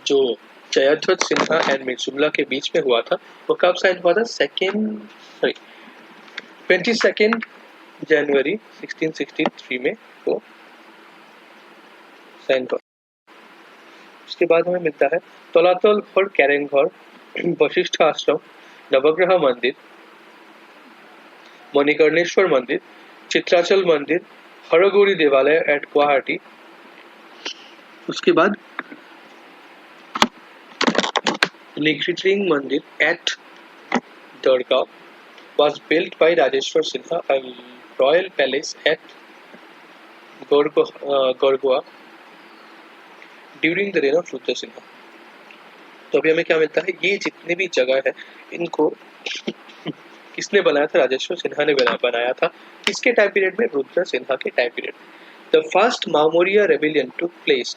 जो जयध्वज सिन्हा एंड मिर्जुमला के बीच में हुआ था वो कब साइन हुआ था, 22 जनवरी 1663 में वो साइन हुआ। उसके बाद हमें मिलता है तलातल घर कैरेंघर वशिष्ठ आश्रम नवग्रह मंदिर मणिकर्णेश्वर मंदिर चित्राचल मंदिर हरगौरी देवालय एट गुवाहाटी। उसके बाद निग्रिट्रिंग मंदिर eight दरगांव was built by Rajeshwar Sinha, a royal palace at Gorgoa during the reign of Rudra Sinha। तो अभी हमें क्या मिलता है, ये जितने भी जगह है इनको किसने बनाया था, राजेश्वर सिन्हा ने बनाया था। किसके टाइम पीरियड में, रुद्र सिन्हा के टाइम पीरियड में। The first Moamoria rebellion took place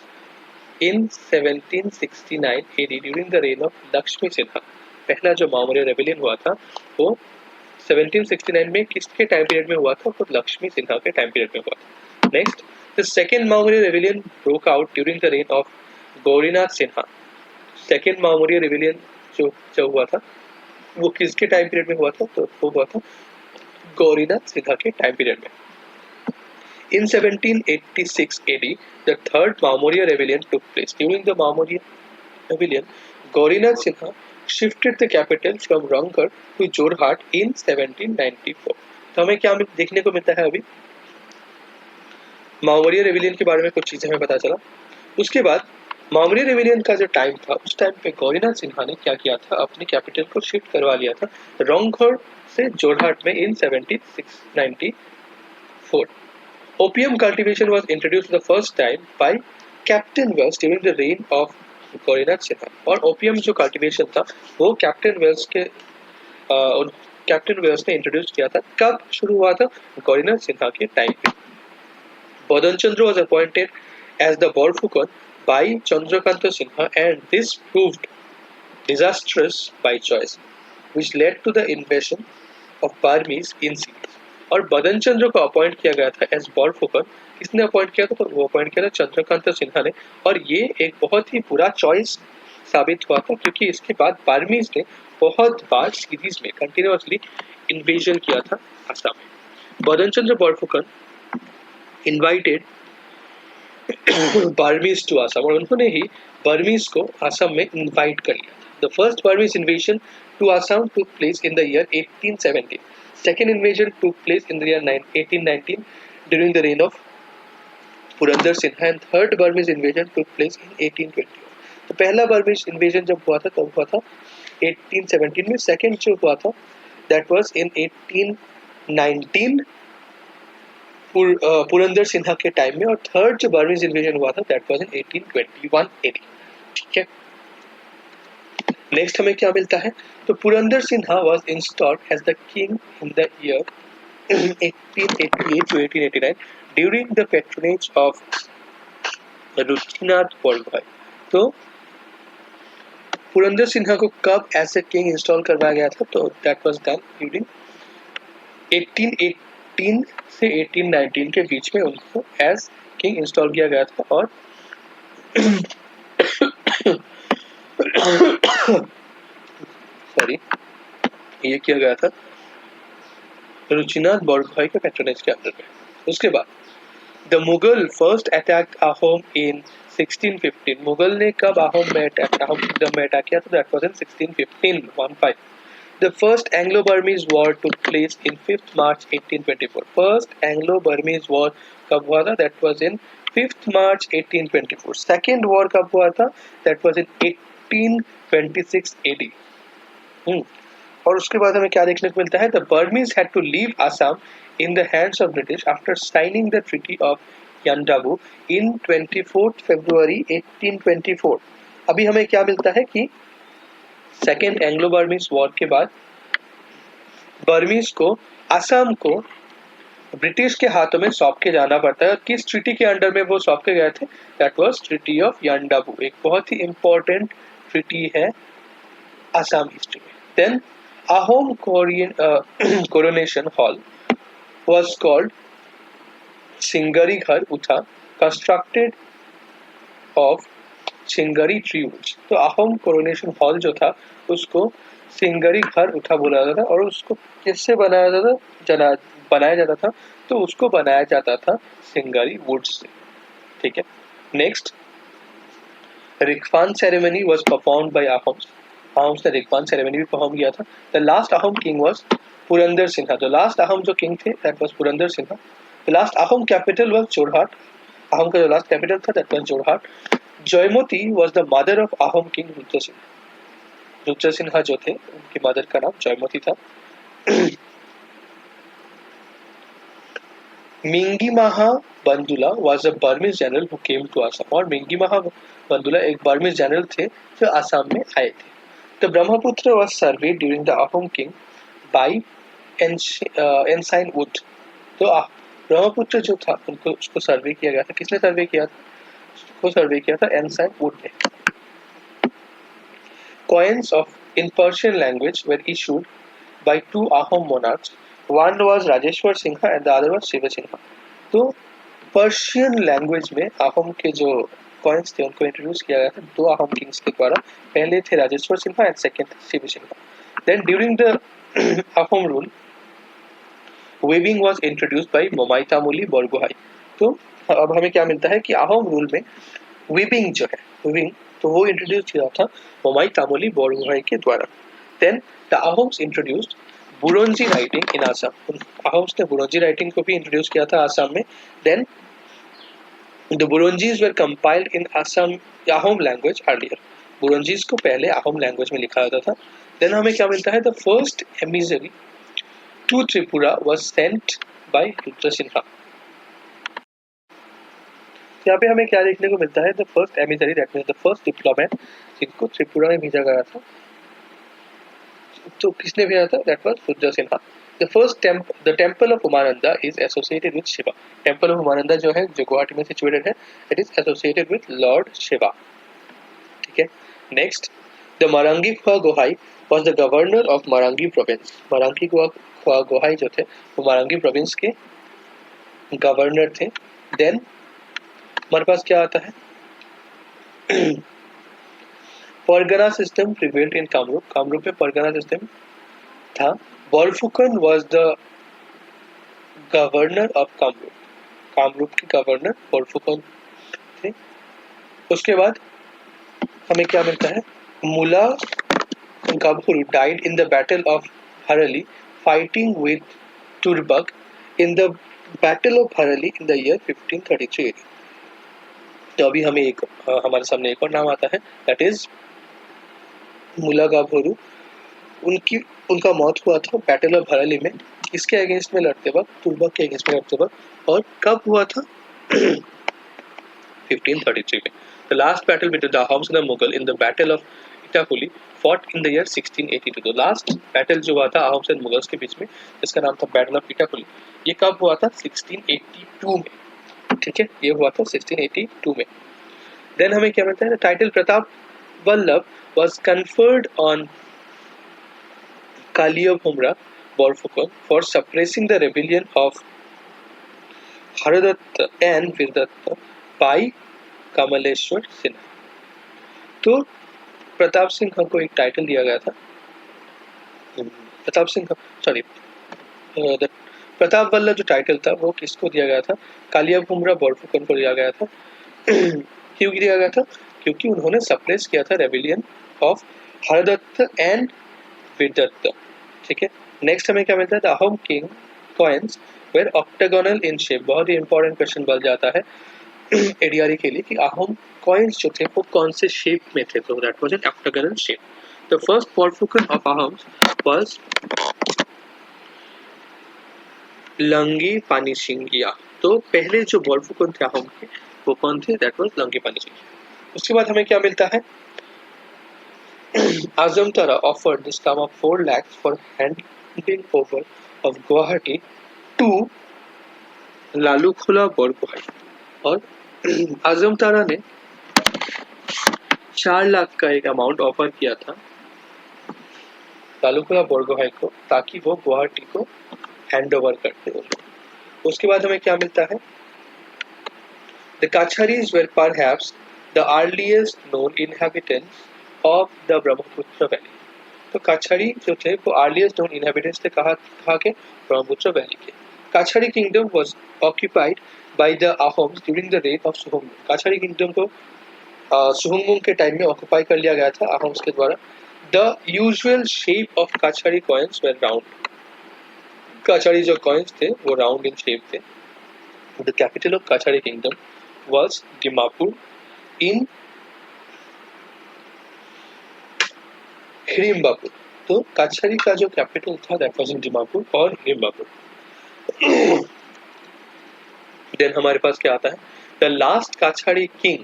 in 1769 AD during the reign of Lakshmi Sinha. पहला जो मामोरिया रेबेलियन हुआ था वो 1769 में किसके टाइम पीरियड में हुआ था, तो लक्ष्मी सिन्हा के टाइम पीरियड में हुआ था। Next, the second Moamoria rebellion broke out during the reign of Gaurinath Sinha. Second Moamoria rebellion जो हुआ था वो किसके टाइम पीरियड में हुआ था, तो वो हुआ था गौरीनाथ सिन्हा के टाइम पीरियड में। In 1786 AD, the third Maurya rebellion took place. During the Maurya rebellion, Gaurinath Sinha shifted the capital from Ranggarh to Jorhat in 1794. तो हमें क्या देखने को मिलता है, अभी मामोरिया रेबेलियन के बारे में कुछ चीजें हमें पता चला। उसके बाद मामोरिया रेबेलियन का जो टाइम था उस टाइम पे गौरीनाथ सिन्हा ने क्या किया था, अपनी कैपिटल को शिफ्ट करवा लिया था रंगगढ़ से जोरहाट में इन 1794। Opium cultivation was introduced the first time by Captain Wells during the reign of Gaurinath Sinha. और ओपियम जो कल्टीवेशन था वो कैप्टन वेल्स ने इंट्रोड्यूस किया था। कब शुरू हुआ था, गौरीनाथ सिन्हा के टाइम पे। बदन चंद्र was appointed as the Borfukan by Chandrakanta Sinha and this proved disastrous by choice, which led to the invasion of Burmese in Sindh। और बदन चंद्र को अपॉइंट किया गया था एज बॉरफुकन। किसने अपॉइंट किया था, तो वो अपॉइंट किया था चंद्रकांत सिन्हा ने। और ये एक बहुत ही बुरा चॉइस साबित हुआ था क्योंकि इसके बाद बार्मीज ने बहुत बार सीरीज में कंटिन्यूअसली इन्वेजन किया था आसाम में। बदन चंद्र बॉरफुकन इन्वाइटेड बार्मीज टू आसाम और उन्होंने ही बर्मीज को आसाम में इन्वाइट कर लिया। The first Burmese invasion to Assam took place in the year 1817। Second invasion took place in the year 1819 during the reign of Purandar Sinha and third Burmese invasion took place in 1821। तो पहला Burmese invasion जब हुआ था तब हुआ था 1817 में। Second जो हुआ था that was in 1819 Purandar Sinha के टाइम में। और थर्ड जो बर्मीज इन्वेजन हुआ था that was in 1821 AD। ठीक है, नेक्स्ट हमें क्या मिलता है, तो Purandar Sinha was installed as the king in the year 1888 to 1889 during the patronage of Ruchinath Burgohain. तो पुरंदर सिन्हा को कब एज ए किंग इंस्टॉल करवाया गया था? तो दैट वाज डन ड्यूरिंग 1818 से 1819 के बीच में उनको एज किंग इंस्टॉल किया गया था। और सॉरी, ये किया गया था रुचिनाथ बरगोहाई के पैट्रोनेज के अंदर में। उसके बाद the Mughal first attack Ahom in 1615। Mughal ने कब अहोम में अटैक किया था? That was in 1615। The first Anglo-Burmese war took place in 5th March 1824. First Anglo-Burmese war कब हुआ था? That was in 5th March 1824. Second war कब हुआ था? That was in 1826 AD. और उसके बाद हमें क्या देखने को मिलता है? The Burmese had to leave Assam in the hands of British after signing the Treaty of Yandabu in 24th February 1824. अभी हमें क्या मिलता है कि सेकेंड एंग्लो बर्मीज वॉर के बाद बर्मीज को असम को ब्रिटिश के हाथों में सौंप के जाना पड़ता है। किस ट्रीटी के अंडर में वो सौंप के गए थे? That was treaty of Yandabo. एक बहुत ही इंपॉर्टेंट ट्रीटी है असम हिस्ट्री में। Then Ahom coronation hall was called Singari Ghar Utha, constructed of Singari tree woods. तो अहोम कोरोनेशन हॉल जो था उसको सिंगरी घर उठा बोला जाता था। और उसको किससे बनाया जाता था? तो उसको बनाया जाता था सिंगरी वुड्स से। ठीक है। Next, Rikphan ceremony was performed by Ahoms. Ahoms ने रिकफान सेरेमनी भी परफॉर्म किया था। The last Ahom king was Purandar Sinha. तो लास्ट अहोम जो किंग थे that was Purandar Sinha. The last Ahom capital was Jorhat. Ahom का जो लास्ट कैपिटल था that was Jorhat. Joymati was the mother of Ahom king Rudra Sinha. Rudra Sinha जो थे उनकी मदर का नाम जयमती था। मिंगी महा बंदुला was a Burmese general who came to Assam। और मिंगी महा बंदुला एक बर्मीज जनरल थे जो असम में आए थे। The Brahmaputra was surveyed during the Ahom king by Ensign Wood। तो ब्रह्मपुत्र जो था उनको उसको सर्वे किया गया था। किसने सर्वे किया था? को सर्वे किया था एनसाइन वुड ने। Coins of in Persian language were issued by two Ahom monarchs. One was Rajeshwar Singha and the other was Shiva Singha। तो पर्शियन लैंग्वेज में अहोम के जो कॉइन्स थे उनको इंट्रोड्यूस किया गया था दो अहोम किंग्स के द्वारा। पहले थे Rajeshwar Sinha and second Shiva Sinha. Then during the Ahom rule weaving was introduced by Momaitamuli Burgohain. तो अब हमें क्या मिलता है कि अहोम रूल में वीविंग जो है वीविंग तो वो इंट्रोड्यूस किया था मोमाइतामुली बरगोहाई के द्वारा। Then the Ahoms introduced Buranji writing in Assam. Ahoms ने बुरोंजी राइटिंग को भी इंट्रोड्यूस किया था असम में। Then the Buranjis were compiled in Assam Ahom language earlier. Buranjis को पहले अहोम लैंग्वेज में लिखा जाता था। देन हमें क्या मिलता है? The first emissary to Tripura was sent by Rudra Singha. यहाँ पे हमें क्या देखने को मिलता है? The first emissary that means the first diplomat जिनको त्रिपुरा में भेजा गया था। तो किसने भेजा था? That was Rudra Sinha. The temple of Umananda is associated with Shiva. Temple of Umananda जो है जो गुवाहाटी में सिचुएटेड है it is associated with lord Shiva. ठीक है। Next, the Marangi Khua Gohai was the governor of Marangi province. Marangi Khua Gohai जो थे वो मरांगी प्रोविंस के गवर्नर थे। देन हमारे पास क्या आता है? Pargana system prevailed in Kamrup. Kamrup में परगना सिस्टम था। Barphukan was the governor of Kamrup. Kamrup के गवर्नर बरफुकन थे। उसके बाद हमें क्या मिलता है? Mula Gabhuru died in the battle of Harli fighting with Turbak in the battle of Harli in the year 1533। तो अभी हमें हमारे सामने एक और नाम आता है दैट इज मुला गभुरु। उनका मौत हुआ था बैटल ऑफ हरली में। किसके अगेंस्ट में लड़ते वक्त? तुर्बक के अगेंस्ट में लड़ते वक्त। और कब हुआ था? 1533 में। The last battle between the Ahoms and the Mughal in the battle of Itakhuli fought in the year 1682। तो लास्ट बैटल जो हुआ था अहोम्स एंड मुगल्स के बीच में जिसका नाम था बैटल ऑफ इटाकुली, ये कब हुआ था? 1682 में। ठीक है, ये हुआ था 1682 में। देन हमें क्या मिलता है, title Pratap Vallabh was conferred on Kaliyabhumra Borphukon for suppressing the rebellion of Haradatta and Virdatta by Kamleshwar Sinha. तो प्रताप सिंह को एक टाइटल दिया गया था, प्रताप सिंह सॉरी प्रताप वल्लभ जो टाइटल था वो किसको दिया गया था, कालियाभूमरा बोरफुकन को दिया गया था। क्यों दिया गया था, क्योंकि उन्होंने सप्रेस किया था rebellion of Hardatta and Bidatta. ठीक है, नेक्स्ट हमें क्या मिलता है, the Ahom king coins were octagonal in shape. बहुत ही इंपॉर्टेंट क्वेश्चन बन जाता है एडीआरई के लिए कि अहोम कॉइन्स जो थे वो कौन से शेप में थे, तो that was an octagonal shape. The first Borphukan of Ahoms was Langi Panisingia. तो पहले जो बोरफुकन थे अहोम के वो कौन थे, दैट वाज लंगी पानी सिंगिया। उसके बाद हमें क्या मिलता है, Azam Tara offered the sum of 4 lakhs for handing over of Guwahati to लालूखुला Borgohain. और आजम तारा ने 4 लाख का एक अमाउंट ऑफर किया था लालूखुला बोरगोहाई को ताकि वो गुवाहाटी को हैंड ओवर करते हो। उसके बाद हमें क्या मिलता है, The Kacharis were perhaps the earliest known inhabitants of the Brahmaputra Valley। तो काछारी जो थे वो अर्लीस्ट नोन इनहेबिटेंट्स थे कहाँ के, ब्रह्मपुत्र वैली के। Kachari kingdom was occupied by the Ahoms during the reign of Suhungmung. Kachari kingdom को सुहुंगमुंग के टाइम में ऑक्यूपाई कर लिया गया था अहोम्स के द्वारा। The usual shape of Kachari coins were round. Kachari जो कॉइन्स थे वो राउंड इन शेप थे। The capital of Kachari kingdom was Dimapur in Hidimbapur. तो काछारी का जो कैपिटल था दैट वाज इन डिमापुर और हिडिंबापुर। देन हमारे पास क्या आता है, the last Kachari king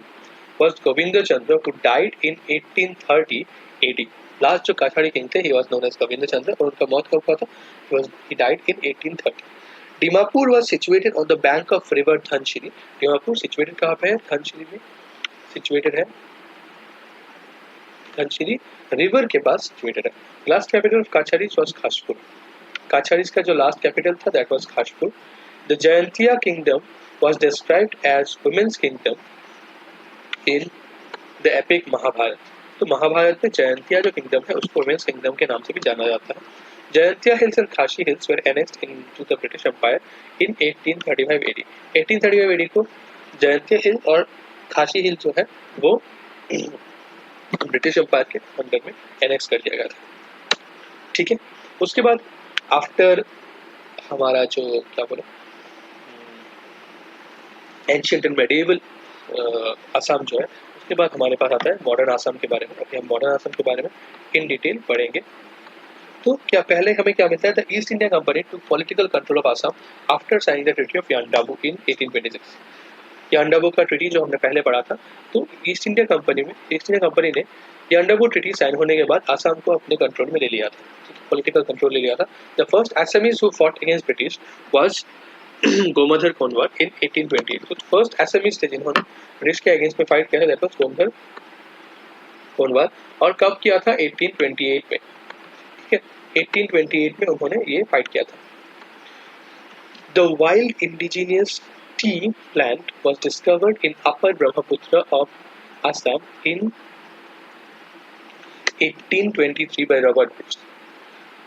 was Govind Chandra who died in 1830 AD। Last जो काछारी किंग थे he was known as Govind Chandra और उनका मौत कब हुआ था, he died in 1830। Dimapur was situated on the bank of river Dhansiri. Dimapur situated कहाँ पे है, धनसिरी में सिचुएटेड है, धनसिरी रिवर के पास सिचुएटेड है। Last capital of Kacharis was Khaspur. Kacharis का जो लास्ट कैपिटल था that was Khaspur. The Jaintia kingdom was described as women's kingdom in the epic Mahabharata. तो महाभारत में जयंतिया जो किंगडम है उसको वुमेन्स किंगडम के नाम से भी जाना जाता है। Jaintia hills and Khasi hills were annexed into the British empire in 1835 AD। 1835 AD को जयंतिया हिल और खासी हिल जो है वो ब्रिटिश एम्पायर के अंडर में एनेक्स कर दिया गया था। ठीक है, उसके बाद आफ्टर हमारा जो क्या बोले एंशिएंट एंड मेडिएवल असम जो है, उसके बाद हमारे पास आता है मॉडर्न असम के बारे में। अभी हम मॉडर्न असम के बारे में इन डिटेल पढ़ेंगे। तो क्या पहले हमें क्या मिलता है, the East India Company took political control of Assam after signing the treaty of Yandabo in 1826। Yandabo का ट्रीटी जो हमने पहले पढ़ा था, तो ईस्ट इंडिया कंपनी ने यांडाबू ट्रीटी साइन होने के बाद असम को अपने कंट्रोल में ले लिया था, पॉलिटिकल कंट्रोल ले लिया था। The first Assamese who fought against British was Gomdhar Konwar in 1828। तो फर्स्ट असमीज थे जिन्होंने ब्रिटिश के अगेंस्ट में फाइट किया था, दैट वाज गोमधर कोनवार। और कब किया था, 1828 में। ठीक है, 1828 में उन्होंने ये फाइट किया था। The wild indigenous tea plant was discovered in Upper Brahmaputra of Assam in 1823 by Robert Bruce।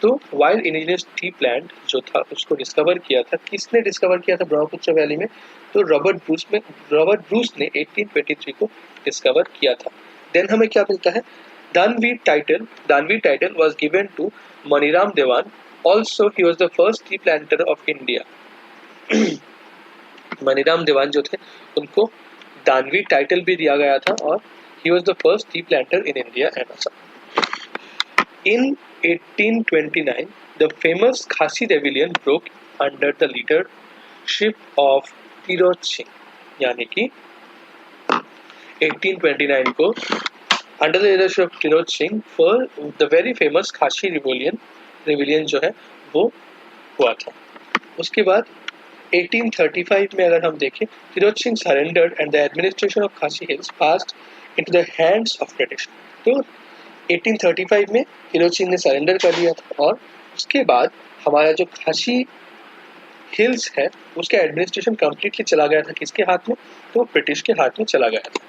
तो वाइल्ड इंडिजिनियस टी प्लांट जो था उसको डिस्कवर किया था, किसने डिस्कवर किया था ब्रह्मपुत्र वैली में, तो रॉबर्ट ब्रूस ने 1823 को डिस्कवर किया था। देन हमें क्या मिलता है, Danvir title was given to Maniram Dewan. Also he was the first tea planter of India. Maniram Dewan जो थे उनको दानवी टाइटल भी दिया गया था और he was the first tea planter in India and Assam. In 1829 the famous Khasi rebellion broke under the leadership of Tirot Singh. यानी कि 1829 को under the leadership of Tirot Singh for the very famous Khasi rebellion जो है वो हुआ था। उसके बाद 1835 में अगर हम देखें, Firoz Singh surrendered and the administration of Khasi hills passed into the hands of British. तो 1835 में फिरोज सिंह ने सरेंडर कर लिया था और उसके बाद हमारा जो खासी हिल्स है उसका एडमिनिस्ट्रेशन कंप्लीटली चला गया था किसके हाथ में, तो ब्रिटिश के हाथ में चला गया था।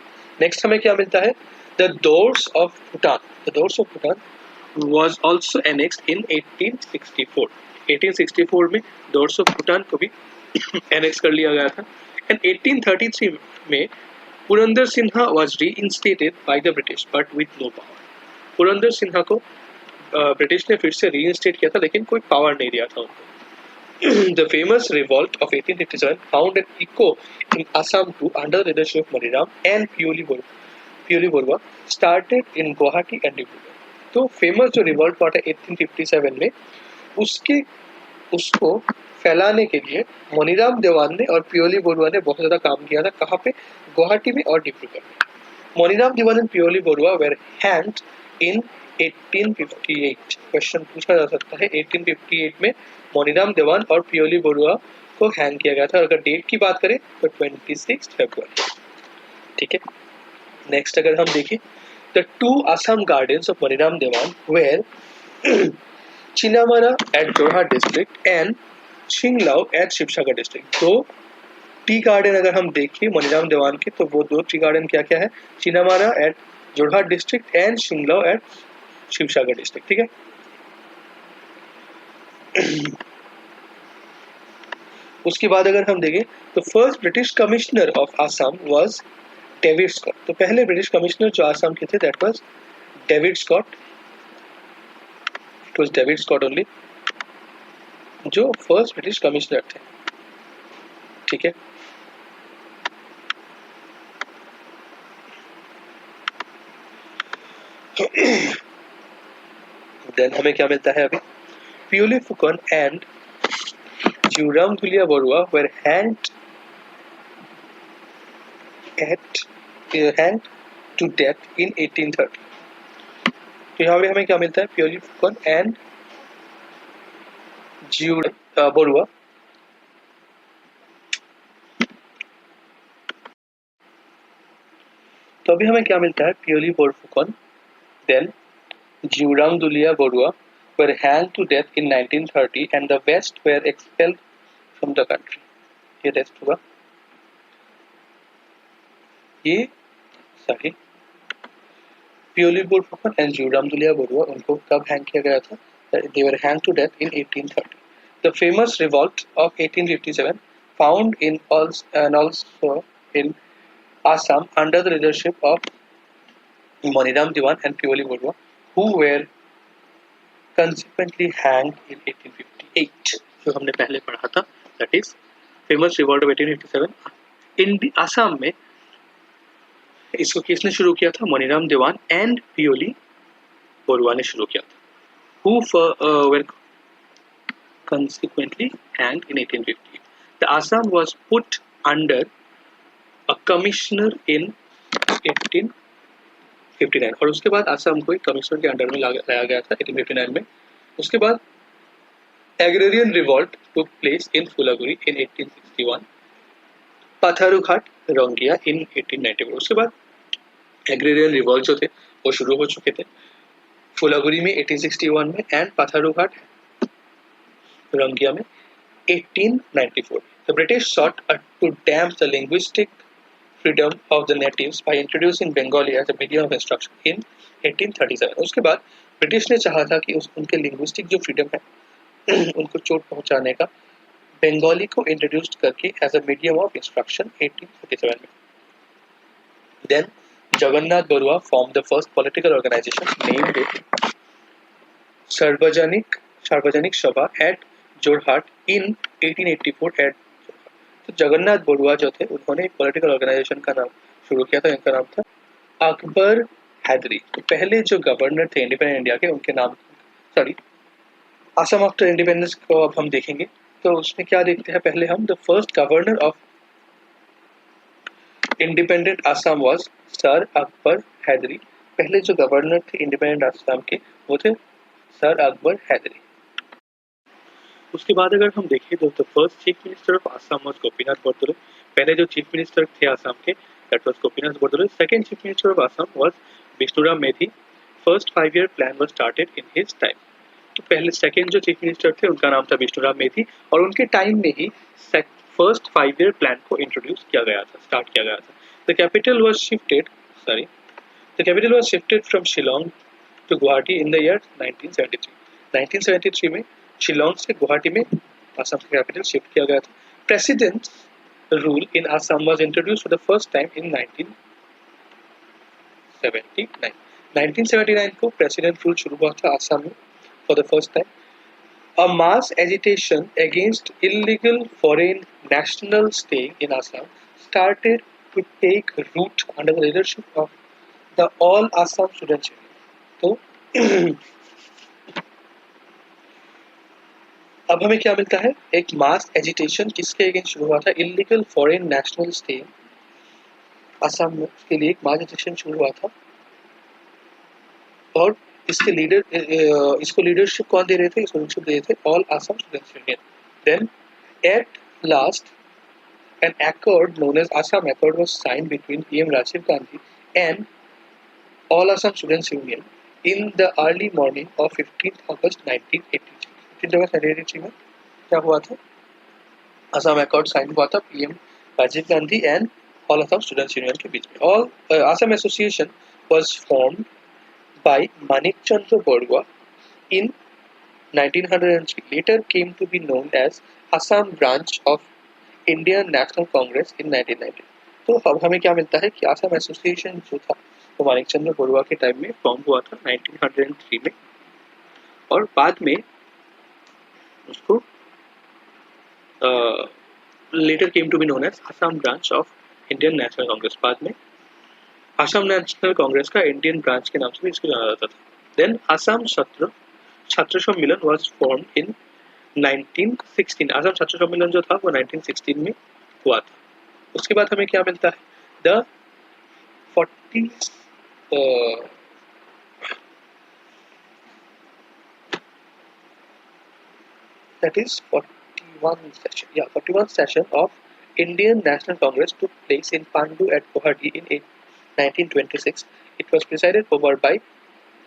नेक्स्ट हमें क्या मिलता है, the Duars of Bhutan. The Duars of Bhutan was also annexed in 1864। 1864 में दोर्स ऑफ भूटान को भी एनेक्स कर लिया गया था। एंड 1833 में Purandar Singha was reinstated by the British but with no power. Purandar Singha को ब्रिटिश ने फिर से रीइंस्टेट किया था लेकिन कोई पावर नहीं दिया था उनको। The famous revolt of 1857 found an echo in Assam too under the leadership of Maniram and Puri Borwa started in Guwahati and Dibrugarh। तो फेमस जो रिवॉल्ट हुआ था 1857 में उसको फैलाने के लिए मनीराम देवान ने और पियोली बरुआ ने बहुत ज्यादा काम किया था। कहाँ पे, गुवाहाटी में और डिब्रूगढ़ में। Maniram Dewan and Piyoli Barua were hanged in 1858। Question पूछा जा सकता है 1858 में मनीराम देवान और पियोली बरुआ को हैंग किया गया था। और अगर डेट की बात करें तो 26 फरवरी। ठीक है, नेक्स्ट अगर हम देखें, the two Assam gardens of Maniram Dewan were Chinamara at Jorhat district and Singlo at Sivasagar district. दो टी गार्डन अगर हम देखें मनीराम देवान के तो वो दो टी गार्डन क्या क्या है, Chinamara at Jorhat district and Singlo at Sivasagar district. ठीक है, उसके बाद अगर हम देखें तो first British commissioner of Assam was David Scott. तो पहले ब्रिटिश कमिश्नर जो आसाम के थे that was David Scott. It was David Scott only जो फर्स्ट ब्रिटिश कमिश्नर थे। ठीक है, देन हमें क्या मिलता है अभी, Piyali Phukan and Jeuram Dulia Barua were hanged to death in 1830। तो यहाँ पे हमें क्या मिलता है, प्यूली फुकन एंड जीवराम बरुआ तो अभी हमें क्या मिलता है, Piyali Phukan then Jeuram Dulia Barua were hanged to death in 1930 and the West were expelled from the country। ये टेस्ट हुआ, ये सॉरी प्यूली फुकन एंड जीवराम दुलिया बरुआ उनको कब हैंग किया गया था, they were hanged to death in 1830। The famous revolt of 1857 found in also in Assam under the leadership of Maniram Dewan and Pioli Borua who were consequently hanged in 1858। जो हमने पहले पढ़ा था that is famous revolt of 1857 in Assam में इसको किसने शुरू किया था, मनीराम देवान एंड पियोली बरुआ ने शुरू किया था। who were consequently hanged in 1858। The Assam was put under a commissioner in 1859 और उसके बाद असम को एक कमिश्नर के अंडर में लाया गया था 1859 में। उसके बाद agrarian revolt took place in फुलागुरी in 1861, पथारूघाट Rohingya in 1894। उसके बाद एग्रेरियन रिवॉल्ट जो थे वो शुरू हो चुके थे फुलागुरी में 1861 में एंड पथारूघाट रोंगिया में 1894। The British sought to damp the linguistic freedom of the natives by introducing Bengali as a medium of instruction in 1837। उसके बाद ब्रिटिश ने चाहा था कि उनके लिंग्विस्टिक जो फ्रीडम है उनको चोट पहुंचाने का बंगाली को इंट्रोड्यूस करके as a medium of instruction 1837 में। Then Jagannath Barua form the first political organisation named it Sarvajanik Sabha eight Jorhat in 1884 eight. तो जगन्नाथ बरुआ जो थे उन्होंने एक पॉलिटिकल ऑर्गेनाइजेशन का नाम शुरू किया था, इनका नाम था अकबर हैदरी। तो पहले जो गवर्नर थे इंडिपेंडेंट इंडिया के उनके नाम असम आफ्टर इंडिपेंडेंस को अब हम देखेंगे। तो उसमें क्या देखते हैं पहले हम, the first governor of independent Assam was sir Akbar Hydari. पहले जो गवर्नर थे इंडिपेंडेंट असम के वो थे सर अकबर हैदरी। उसके बाद अगर हम देखें तो first chief minister of Assam was Gopinath Bordoloi. पहले जो चीफ मिनिस्टर थे आसाम के that was Gopinath Bordoloi. Second chief minister of Assam was Bishnuram Medhi. First 5 year plan was started in his time. तो पहले सेकंड जो चीफ मिनिस्टर थे उनका नाम था विष्णुराम मेधी और उनके टाइम में ही फर्स्ट 5 ईयर प्लान को इंट्रोड्यूस किया गया था, स्टार्ट किया गया था। The capital was shifted the capital was shifted from Shillong to Guwahati in the year 1973। 1973 में शिलोंग से गुवाहाटी में आसाम का कैपिटल शिफ्ट किया गया था। President rule in Assam was introduced for the first time in 1979। 1979 को प्रेसिडेंट रूल शुरू हुआ था आसाम में for the first time. A mass agitation against illegal foreign national staying in Assam started to take root under the leadership of the All Assam Students Union. तो अब हमें क्या मिलता है, एक मास एजिटेशन किसके अगेंस्ट शुरू हुआ था, illegal foreign national stay Assam में, उसके लिए एक मास एजिटेशन शुरू हुआ था और इसके इसको लीडरशिप कौन दे रहे थे, इसको लीडरशिप दे रहे थे all Assam students union. Then at last an accord known as Assam Accord was signed between PM Rajiv Gandhi and All Assam Students Union in the early morning of 15th August 1983। 15th August 1983 में क्या हुआ था, Assam accord sign हुआ था PM Rajiv Gandhi and all Assam students union के बीच में। All Assam association was formed by Manik Chandra Barua in 1903, later came to be known as Assam branch of Indian National Congress in 1990। तो अब हमें क्या मिलता है कि असम एसोसिएशन जो था वो मानिक चंद्र बरुआ के टाइम में फॉर्म हुआ था 1903 में और बाद में उसको later came to be known as Assam branch of Indian national Congress. बाद में असम नेशनल कांग्रेस का इंडियन ब्रांच के नाम से भी इसको जाना जाता था। देन असम छात्र सम्मेलन वाज फॉर्म्ड इन 1916। असम छात्र सम्मेलन जो था वो 1916 में हुआ था। उसके बाद हमें क्या मिलता है, the 40 that is 41 session of Indian National Congress took place in Pandu at Guwahati in 1926। It was presided over by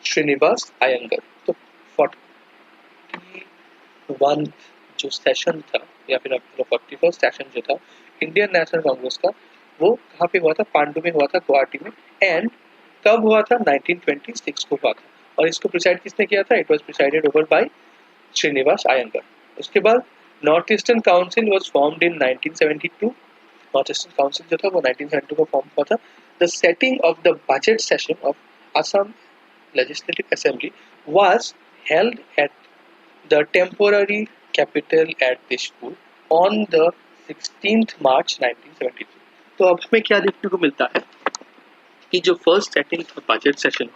Srinivas Iyengar। तो 41 जो सेशन था या फिर 41st सेशन जो था इंडियन नेशनल कांग्रेस का वो कहाँ पे हुआ था, पांडु में हुआ था, गुवाहाटी में। एंड कब हुआ था, 1926 को हुआ था और इसको प्रिसाइड किसने किया था, it was presided over by Srinivasa Iyengar. उसके बाद north eastern council was formed in 1972। North eastern council जो था वो 1972 को फॉर्म हुआ था। The setting of the budget session of Assam legislative assembly was held at the temporary capital at Dispur on the 16th March 1973। तो अब हमें क्या देखने को मिलता है कि जो फर्स्ट सेटिंग था budget session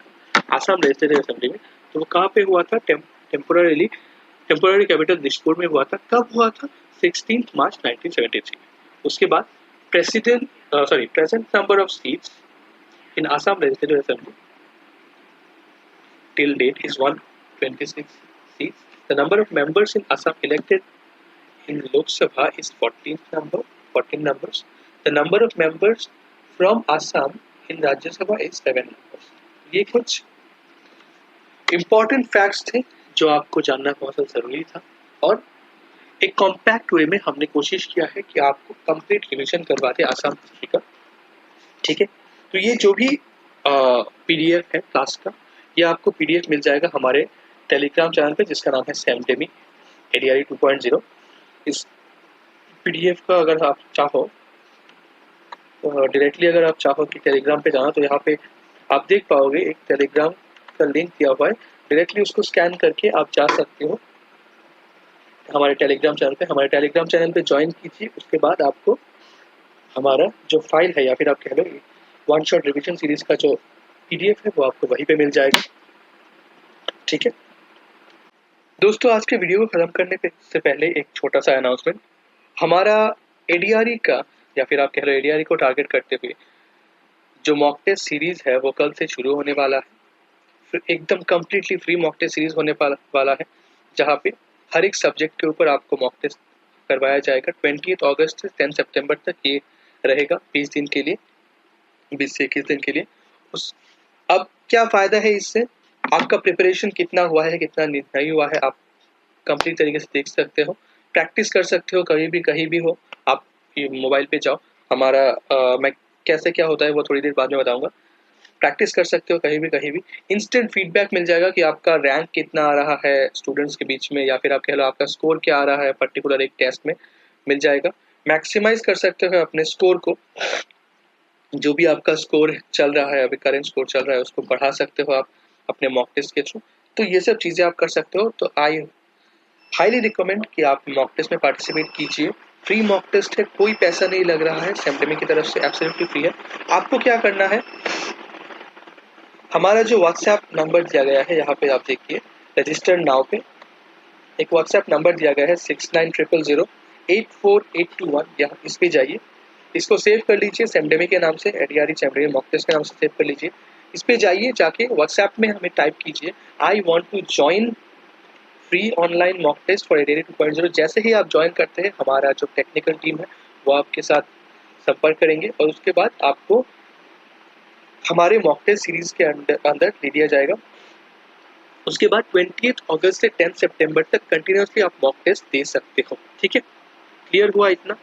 Assam legislative assembly में, तो वो कहाँ पे हुआ था, टेम्पोररी कैपिटल दिसपुर में हुआ था। कब हुआ था, 16th March 1973। उसके बाद present number of seats in Assam Legislative Assembly till date is 126 seats. The number of members in Assam elected in Lok Sabha is 14 numbers. The number of members from Assam in Rajya Sabha is 7 numbers। ये कुछ important facts थे जो आपको जानना बहुत जरूरी था और एक कॉम्पैक्ट वे में हमने कोशिश किया है कि आपको कंप्लीट रिवीजन करवा दे आसाम हिस्ट्री का। ठीक है, तो ये जो भी पीडीएफ है क्लास का, ये आपको पीडीएफ मिल जाएगा हमारे टेलीग्राम चैनल पे जिसका नाम है सैमडेमी ADRE 2.0। इस पीडीएफ का अगर आप चाहो डायरेक्टली अगर आप चाहो कि टेलीग्राम पे जाना, तो यहाँ पे आप देख पाओगे एक टेलीग्राम का लिंक दिया हुआ है, डायरेक्टली उसको स्कैन करके आप जा सकते हो हमारे टेलीग्राम चैनल पे। हमारे टेलीग्राम चैनल पे ज्वाइन कीजिए, उसके बाद आपको हमारा जो फाइल है या फिर आप कह लो वन शॉट रिवीजन सीरीज का जो पीडीएफ है वो आपको वहीं पे मिल जाएगा। ठीक है दोस्तों, आज के वीडियो को खत्म करने से पहले एक छोटा सा अनाउंसमेंट। हमारा एडीआरई का या फिर आप कह लो एडीआरई को टारगेट करते हुए जो मॉक टेस्ट सीरीज है वो कल से शुरू होने वाला है। फिर एकदम completely free mock test series होने वाला है, जहाँ पे हर एक सब्जेक्ट के ऊपर आपको मॉक टेस्ट करवाया जाएगा। 20 अगस्त से 10 सितंबर तक ये रहेगा, 20 दिन के लिए, 20 से 21 दिन के लिए। उस अब क्या फ़ायदा है इससे, आपका प्रिपरेशन कितना हुआ है कितना नहीं हुआ है आप कंप्लीट तरीके से देख सकते हो, प्रैक्टिस कर सकते हो, कभी भी कहीं भी हो। आप मोबाइल पे जाओ, हमारा मैं कैसे क्या होता है वो थोड़ी देर बाद में बताऊंगा। प्रैक्टिस कर सकते हो कहीं भी, इंस्टेंट फीडबैक मिल जाएगा कि आपका रैंक कितना आ रहा है स्टूडेंट्स के बीच में, या फिर आप कह लो आपका स्कोर क्या आ रहा है पर्टिकुलर एक टेस्ट में, मिल जाएगा। मैक्सिमाइज कर सकते हो अपने स्कोर को, जो भी आपका स्कोर चल रहा है अभी करेंट स्कोर चल रहा है उसको बढ़ा सकते हो आप अपने मॉक टेस्ट के थ्रू। तो ये सब चीज़ें आप कर सकते हो। तो आई हाईली रिकमेंड कि आप मॉक टेस्ट में पार्टिसिपेट कीजिए। फ्री मॉक टेस्ट है, कोई पैसा नहीं लग रहा है, सेमडेमी की तरफ से एब्सोल्युटली फ्री है। आपको क्या करना है, हमारा जो व्हाट्सएप नंबर दिया गया है यहाँ पे आप देखिए, रजिस्टर नाउ पे एक व्हाट्सएप नंबर दिया गया है 6900084821, यहाँ इस पे जाइए, इसको सेव कर लीजिए सेमडेमी के नाम से, एडीआरई सेमडेमी मॉक टेस्ट के नाम से सेव कर लीजिए। इस पे जाइए, जाके व्हाट्सएप में हमें टाइप कीजिए I want to join free online mock test for ADRE 2.0। जैसे ही आप ज्वाइन करते हैं हमारा जो टेक्निकल टीम है वो आपके साथ संपर्क करेंगे और उसके बाद आपको हमारे मॉक टेस्ट सीरीज के अंदर ले दिया जाएगा। उसके बाद 20 अगस्त से 10 सितंबर तक कंटिन्यूसली आप मॉक टेस्ट दे सकते हो। ठीक है, क्लियर हुआ इतना?